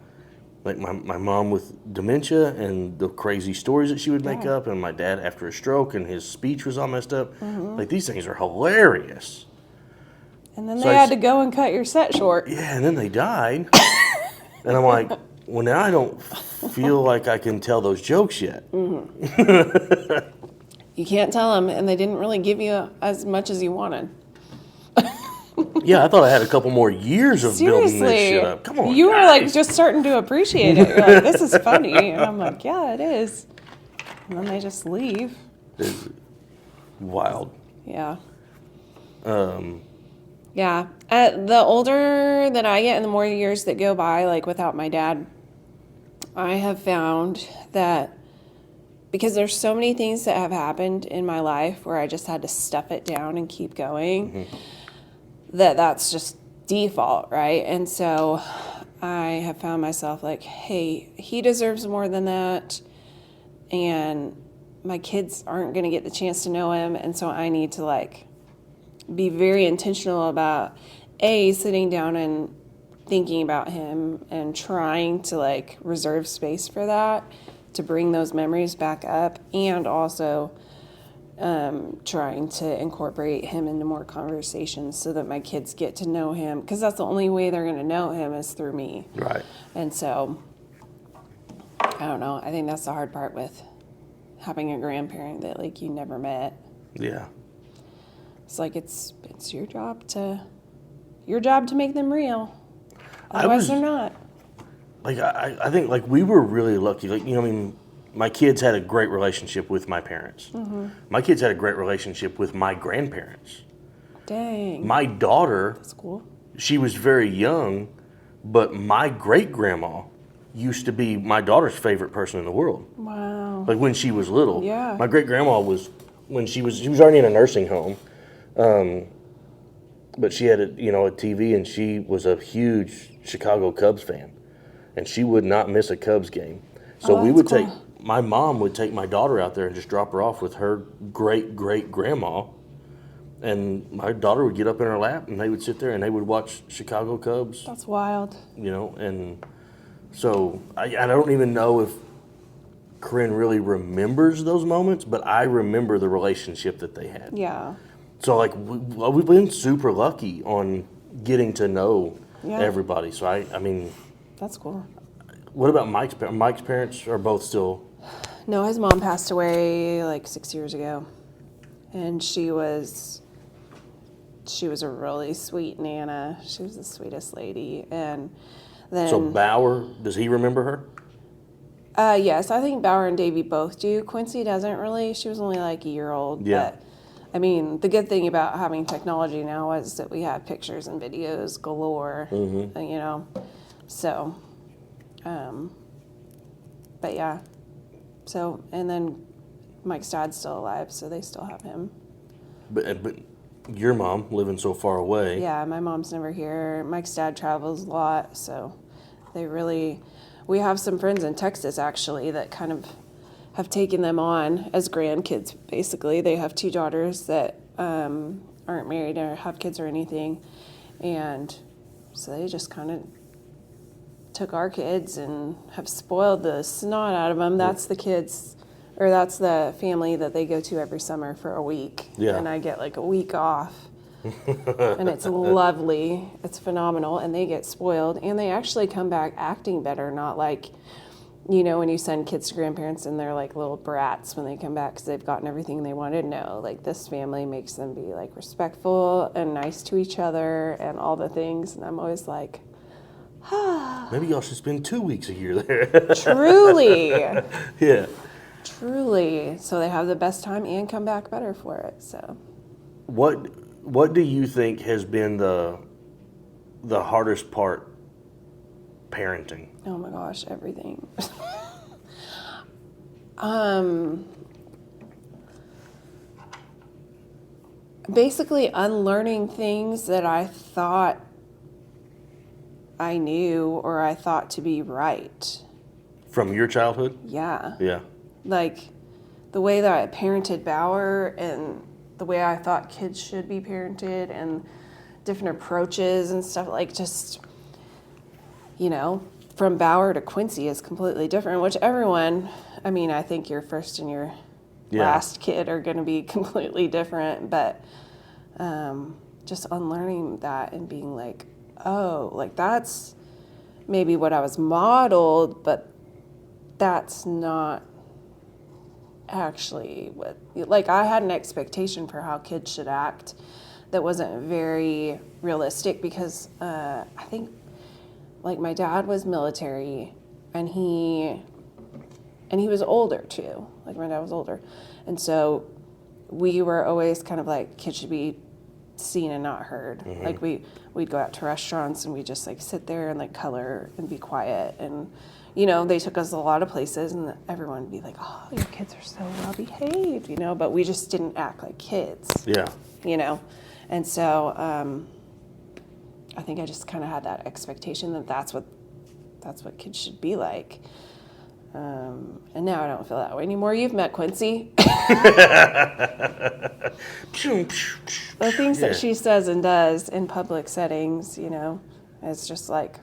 Like my mom with dementia and the crazy stories that she would make up, and my dad after a stroke and his speech was all messed up. Like, these things are hilarious. And then So they had to go and cut your set short. Yeah, and then they died. And I'm like, well, now I don't feel like I can tell those jokes yet. You can't tell them, and they didn't really give you as much as you wanted. Yeah, I thought I had a couple more years of building this shit up. Come on, you were guys. like just starting to appreciate it. You're like, this is funny, and I'm like, yeah, it is. And then they just leave. It's wild. Yeah. Yeah. The older that I get and the more years that go by, like without my dad, I have found that because there's so many things that have happened in my life where I just had to stuff it down and keep going, that's just default, right? And so I have found myself like, hey, he deserves more than that. And my kids aren't going to get the chance to know him. And so I need to like be very intentional about sitting down and thinking about him and trying to like reserve space for that, to bring those memories back up, and also trying to incorporate him into more conversations so that my kids get to know him, because that's the only way they're going to know him is through me. Right. And so I don't know, I think that's the hard part with having a grandparent that like you never met. Yeah. It's like it's your job to your job to make them real. Otherwise, they're not. Like, I think, like, we were really lucky. Like, you know, I mean, my kids had a great relationship with my parents. My kids had a great relationship with my grandparents. Dang. My daughter, That's cool. she was very young, but my great-grandma used to be my daughter's favorite person in the world. Wow. Like, when she was little. Yeah. My great-grandma was, when she was already in a nursing home. But she had a TV, and she was a huge Chicago Cubs fan. And she would not miss a Cubs game. So Oh, we that's would cool. my mom would take my daughter out there and just drop her off with her great-great-grandma. And my daughter would get up in her lap, and they would sit there, and they would watch Chicago Cubs, That's wild. and so I don't even know if Corinne really remembers those moments, but I remember the relationship that they had. Yeah. So, like, we've been super lucky on getting to know Yeah. everybody. So, I mean, That's cool. what about Mike's parents? Mike's parents are both still... No, his mom passed away like 6 years ago. And she was a really sweet Nana. She was the sweetest lady. And then... So, Bauer, does he remember her? Yes, I think Bauer and Davy both do. Quincy doesn't really. She was only like a year old. Yeah. But, I mean, the good thing about having technology now is that we have pictures and videos galore, you know. So, but yeah. So, and then Mike's dad's still alive, so they still have him. But your mom living so far away. Yeah, my mom's never here. Mike's dad travels a lot, so they really... We have some friends in Texas, actually, that kind of have taken them on as grandkids, basically. They have 2 daughters that aren't married or have kids or anything. And so they just kind of took our kids and have spoiled the snot out of them. That's the kids, or that's the family that they go to every summer for a week. Yeah. And I get like a week off. And it's lovely. It's phenomenal. And they get spoiled. And they actually come back acting better, not like, you know, when you send kids to grandparents and they're like little brats when they come back because they've gotten everything they wanted. No, like this family makes them be like respectful and nice to each other and all the things. And I'm always like, Maybe y'all should spend 2 weeks a year there. truly, Yeah. truly. So they have the best time and come back better for it. So What do you think has been the hardest part parenting? oh my gosh, everything. Basically unlearning things that I thought I knew or I thought to be right. From your childhood? Yeah. Yeah. Like the way that I parented Bauer and the way I thought kids should be parented and different approaches and stuff, like just, you know, from Bauer to Quincy is completely different, which everyone, I mean, I think your first and your last kid are going to be completely different, but just unlearning that and being like, oh, like that's maybe what I was modeled, but that's not actually what, like I had an expectation for how kids should act that wasn't very realistic because I think like my dad was military and he was older too. Like my dad was older. And so we were always kind of like kids should be seen and not heard. Mm-hmm. Like we'd go out to restaurants and we just like sit there and like color and be quiet. And you know, they took us a lot of places and everyone would be like, oh, your kids are so well behaved, you know, but we just didn't act like kids. Yeah. You know? And so I think I just kind of had that expectation that that's what kids should be like. And now I don't feel that way anymore. You've met Quincy. The things that she says and does in public settings, you know, it's just like,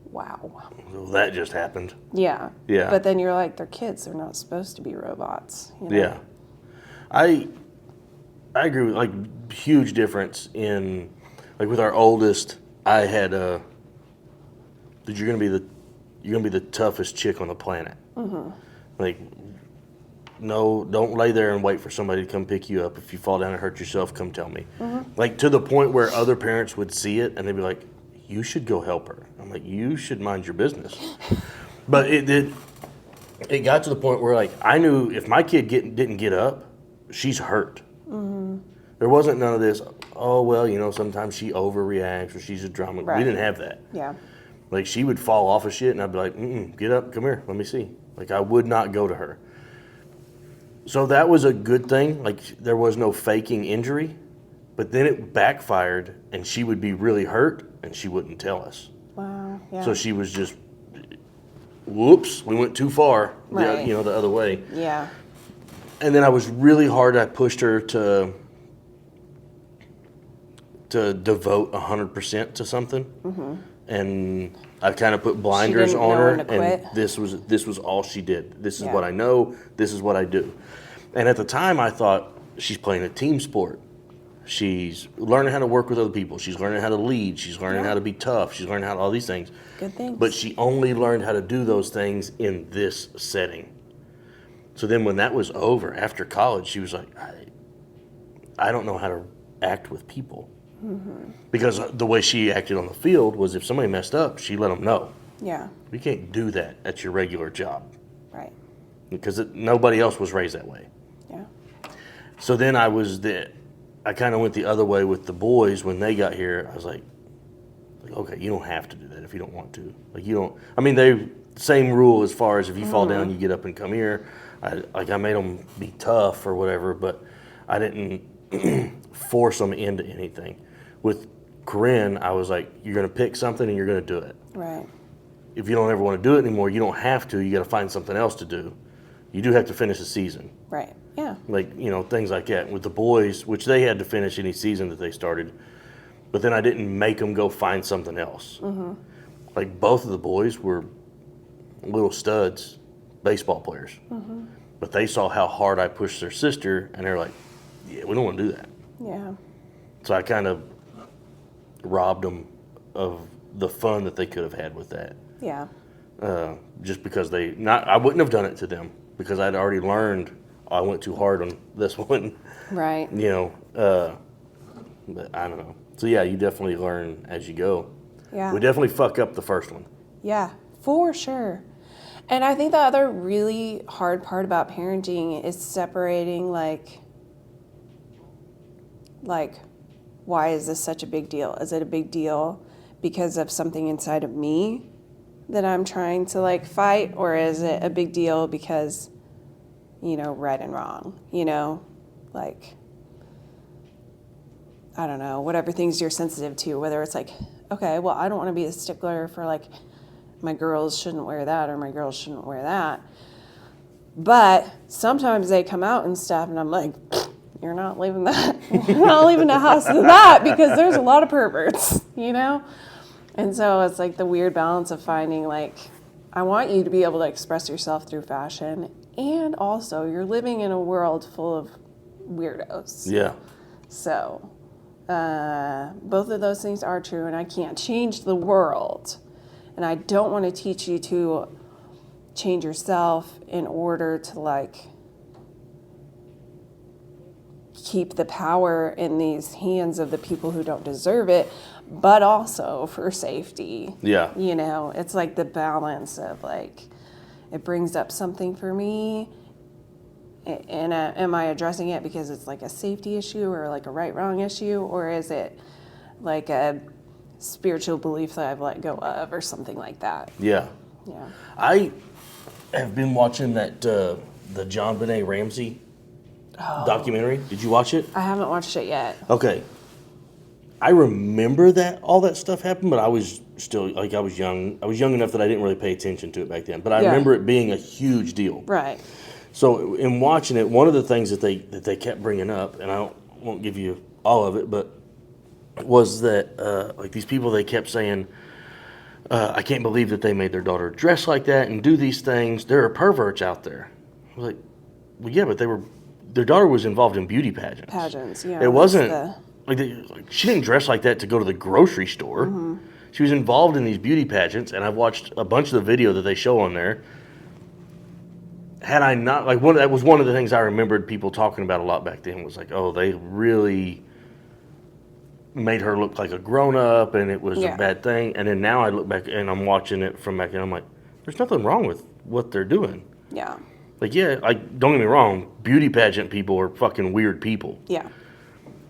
wow. Well, that just happened. Yeah. Yeah. But then you're like, they're kids. They're not supposed to be robots. You know? Yeah. I agree with, like, huge difference in, like, with our oldest, I had you're gonna be the toughest chick on the planet. Mm-hmm. Like, no, don't lay there and wait for somebody to come pick you up. If you fall down and hurt yourself, come tell me. Like, to the point where other parents would see it and they'd be like, you should go help her. I'm like, you should mind your business. But it got to the point where, like, I knew if my kid didn't get up, she's hurt. There wasn't none of this, oh, well, you know, sometimes she overreacts or she's a drama. Right. We didn't have that. Yeah. Like, she would fall off of shit and I'd be like, get up, come here, let me see. Like, I would not go to her. So that was a good thing. Like, there was no faking injury. But then it backfired and she would be really hurt and she wouldn't tell us. Wow. Yeah. So she was just, whoops, we went too far, Right. the other way. Yeah. And then I was really hard. I pushed her to devote 100% to something. And I kind of put blinders didn't on know her, when to quit. and this was all she did. This is Yeah. what I know. This is what I do. And at the time, I thought she's playing a team sport. She's learning how to work with other people. She's learning how to lead. She's learning how to be tough. She's learning how to all these things. Good things. But she only learned how to do those things in this setting. So then when that was over, after college, she was like, I don't know how to act with people. Because the way she acted on the field was if somebody messed up, she let them know. Yeah. You can't do that at your regular job. Right. Because nobody else was raised that way. Yeah. So then I kind of went the other way with the boys when they got here. I was like, okay, you don't have to do that if you don't want to. Like, you don't, I mean, same rule as far as if you fall down, you get up and come here. I made them be tough or whatever, but I didn't force them into anything. With Corinne, I was like, you're going to pick something and you're going to do it. Right. If you don't ever want to do it anymore, you don't have to. You got to find something else to do. You do have to finish the season. Right. Yeah. Like, things like that. With the boys, which they had to finish any season that they started, but then I didn't make them go find something else. Like, both of the boys were little studs, baseball players. But they saw how hard I pushed their sister, and they're like, yeah, we don't want to do that. Yeah. So I kind of robbed them of the fun that they could have had with that. Yeah. Just because I wouldn't have done it to them because I'd already learned I went too hard on this one. Right. But I don't know. So yeah, you definitely learn as you go. Yeah. We definitely fuck up the first one. Yeah, for sure. And I think the other really hard part about parenting is separating like why is this such a big deal? Is it a big deal because of something inside of me that I'm trying to like fight, or is it a big deal because, right and wrong, like, I don't know, whatever things you're sensitive to, whether it's like, okay, well, I don't want to be a stickler for like, my girls shouldn't wear that or my girls shouldn't wear that. But sometimes they come out and stuff and I'm like, you're not leaving that. You're not leaving the house with that because there's a lot of perverts, And so it's like the weird balance of finding like, I want you to be able to express yourself through fashion, and also you're living in a world full of weirdos. Yeah. So both of those things are true, and I can't change the world. And I don't want to teach you to change yourself in order to like keep the power in these hands of the people who don't deserve it, but also for safety. Yeah. It's like the balance of like, it brings up something for me, and am I addressing it because it's like a safety issue or like a right-wrong issue, or is it like a spiritual belief that I've let go of or something like that? Yeah. Yeah. I have been watching that the John Benet Ramsey documentary. Did you watch it? I haven't watched it yet. Okay. I remember that all that stuff happened, but I was still like I was young. I was young enough that I didn't really pay attention to it back then. But I remember it being a huge deal. Right. So in watching it, one of the things that they kept bringing up, and won't give you all of it, but was that like these people, they kept saying, I can't believe that they made their daughter dress like that and do these things. There are perverts out there. I was like, well, yeah, but their daughter was involved in beauty pageants. Pageants, yeah. It wasn't like she didn't dress like that to go to the grocery store. Mm-hmm. She was involved in these beauty pageants, and I've watched a bunch of the video that they show on there. had I not, like, that was one of the things I remembered people talking about a lot back then was like, oh, they really made her look like a grown-up and it was a bad thing. And then now I look back and I'm watching it from back then. I'm like, there's nothing wrong with what they're doing. Yeah. Like, yeah, like, don't get me wrong, beauty pageant people are fucking weird people. Yeah.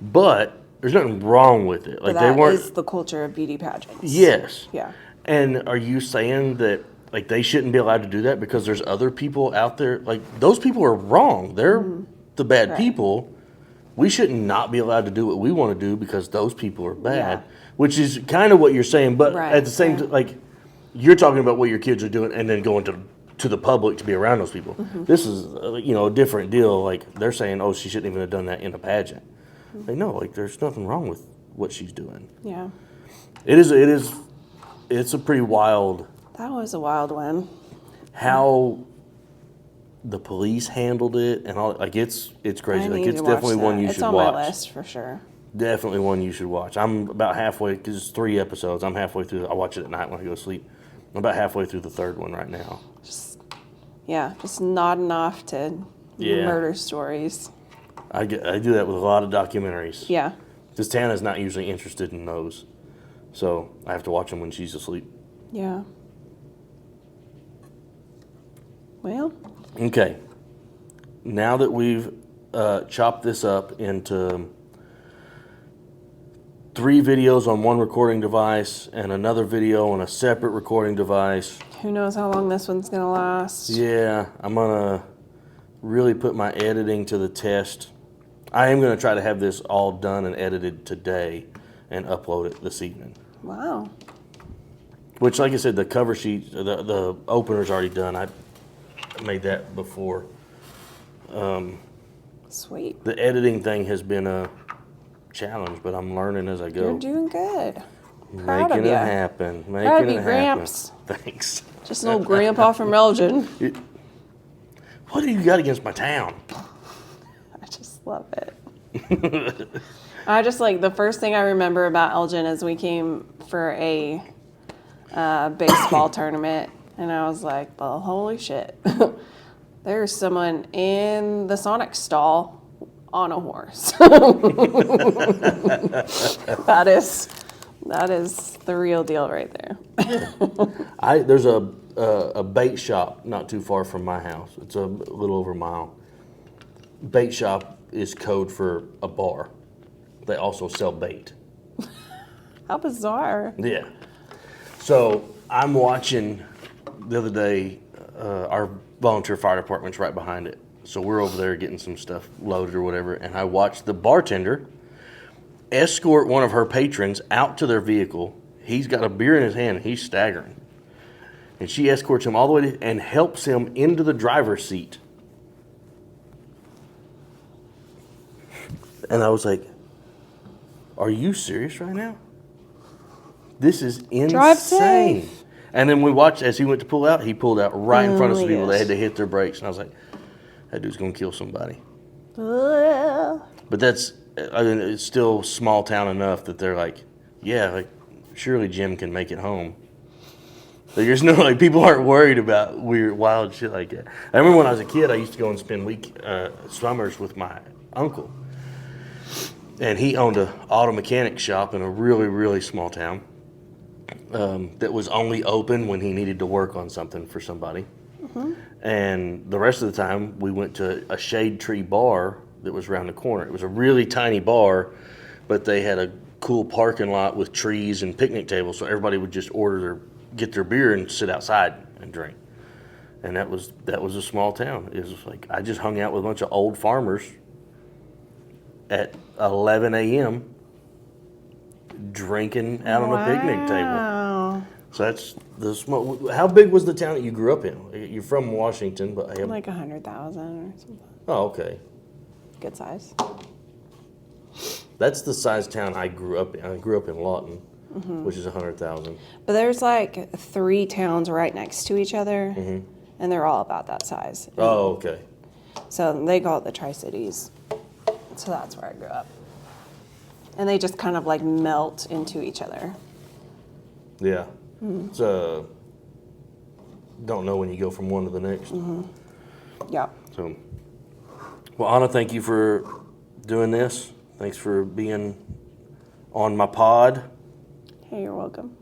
But there's nothing wrong with it. Like, But they that weren't. is the culture of beauty pageants. Yes. Yeah. And are you saying that, like, they shouldn't be allowed to do that because there's other people out there? Like, those people are wrong. They're the bad people. We should not be allowed to do what we want to do because those people are bad, which is kind of what you're saying. But at the same time, like, you're talking about what your kids are doing and then going to the public to be around those people. This is, a different deal. Like, they're saying, oh, she shouldn't even have done that in a pageant. Like, no, like, there's nothing wrong with what she's doing. Yeah. It's a pretty wild. That was a wild one. How the police handled it and all, like, it's crazy. I Like, need it's to watch definitely that. one you it's should on watch. my list for sure. Definitely one you should watch. I'm about halfway, because it's 3 episodes. I'm halfway through. I watch it at night when I go to sleep. I'm about halfway through the 3rd one right now. Just not enough to murder stories. I do that with a lot of documentaries. Yeah. Because Tana's not usually interested in those. So I have to watch them when she's asleep. Yeah. Well. Okay. Now that we've chopped this up into 3 videos on one recording device and another video on a separate recording device. Who knows how long this one's going to last. Yeah, I'm going to really put my editing to the test. I am going to try to have this all done and edited today and upload it this evening. Wow. Which, like I said, the cover sheet, the opener's already done. I made that before. Sweet. The editing thing has been a challenge, but I'm learning as I go. You're doing good. Proud Making of it you. happen. Making Proud of it you, happen. Gramps. Thanks. Just an old grandpa from Elgin. What do you got against my town? I just love it. I just like the first thing I remember about Elgin is we came for a baseball tournament, and I was like, well, holy shit. There's someone in the Sonic stall on a horse. That is the real deal right there. There's a bait shop not too far from my house. It's a little over a mile. Bait shop is code for a bar. They also sell bait. How bizarre. Yeah. So I'm watching the other day, our volunteer fire department's right behind it. So we're over there getting some stuff loaded or whatever, and I watched the bartender escort one of her patrons out to their vehicle. He's got a beer in his hand and he's staggering. And she escorts him all the way and helps him into the driver's seat. And I was like, are you serious right now? This is insane. Drive safe. And then we watched as he went to pull out, he pulled out right in front of some people. They yes. had to hit their brakes. And I was like, that dude's going to kill somebody. Ugh. But it's still small town enough that they're like, yeah, like, surely Jim can make it home. Like, there's no, like, people aren't worried about weird, wild shit like that. I remember when I was a kid, I used to go and spend summers with my uncle. And he owned an auto mechanic shop in a really, really small town that was only open when he needed to work on something for somebody. Mm-hmm. And the rest of the time, we went to a shade tree bar that was around the corner. It was a really tiny bar, but they had a cool parking lot with trees and picnic tables, so everybody would just get their beer and sit outside and drink. And that was a small town. It was like I just hung out with a bunch of old farmers at 11 a.m. drinking out on a picnic table. Wow. So that's the small. How big was the town that you grew up in? You're from Washington, but Like 100,000 or something. Oh, okay. Good size. That's the size town I grew up in. I grew up in Lawton, which is 100,000. But there's like 3 towns right next to each other, and they're all about that size. Oh, okay. So they call it the Tri-Cities. So that's where I grew up. And they just kind of like melt into each other. Yeah. It's don't know when you go from one to the next. Yep. So, well, Anna, thank you for doing this. Thanks for being on my pod. Hey, you're welcome.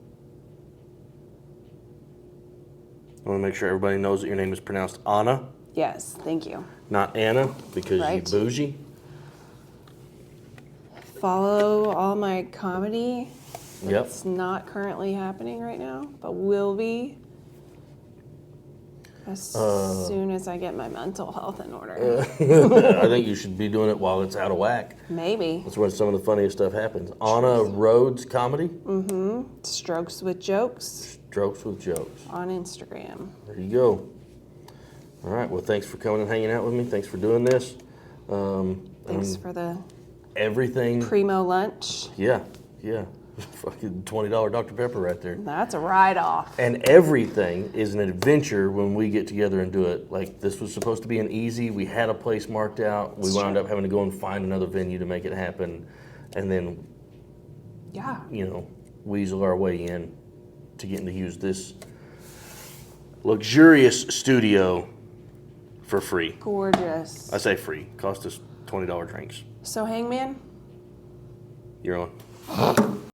I want to make sure everybody knows that your name is pronounced Anna, Yes, thank you. not Anna, because Right. you bougie. Follow all my comedy. Yep. It's not currently happening right now, but will be as soon as I get my mental health in order. I think you should be doing it while it's out of whack. Maybe. That's when some of the funniest stuff happens. Anna Rhodes Comedy. Strokes with Jokes Strokes with Jokes. on Instagram. There you go. All right. Well, thanks for coming and hanging out with me. Thanks for doing this. Thanks for the Everything. primo lunch. Yeah. Fucking $20 Dr. Pepper right there. That's a write-off. And everything is an adventure when we get together and do it. Like, this was supposed to be an easy, we had a place marked out. We wound up having to go and find another venue to make it happen. And then, Yeah. weasel our way in to getting to use this luxurious studio for free. Gorgeous. I say free. Cost us $20 drinks. So, Hangman, You're on.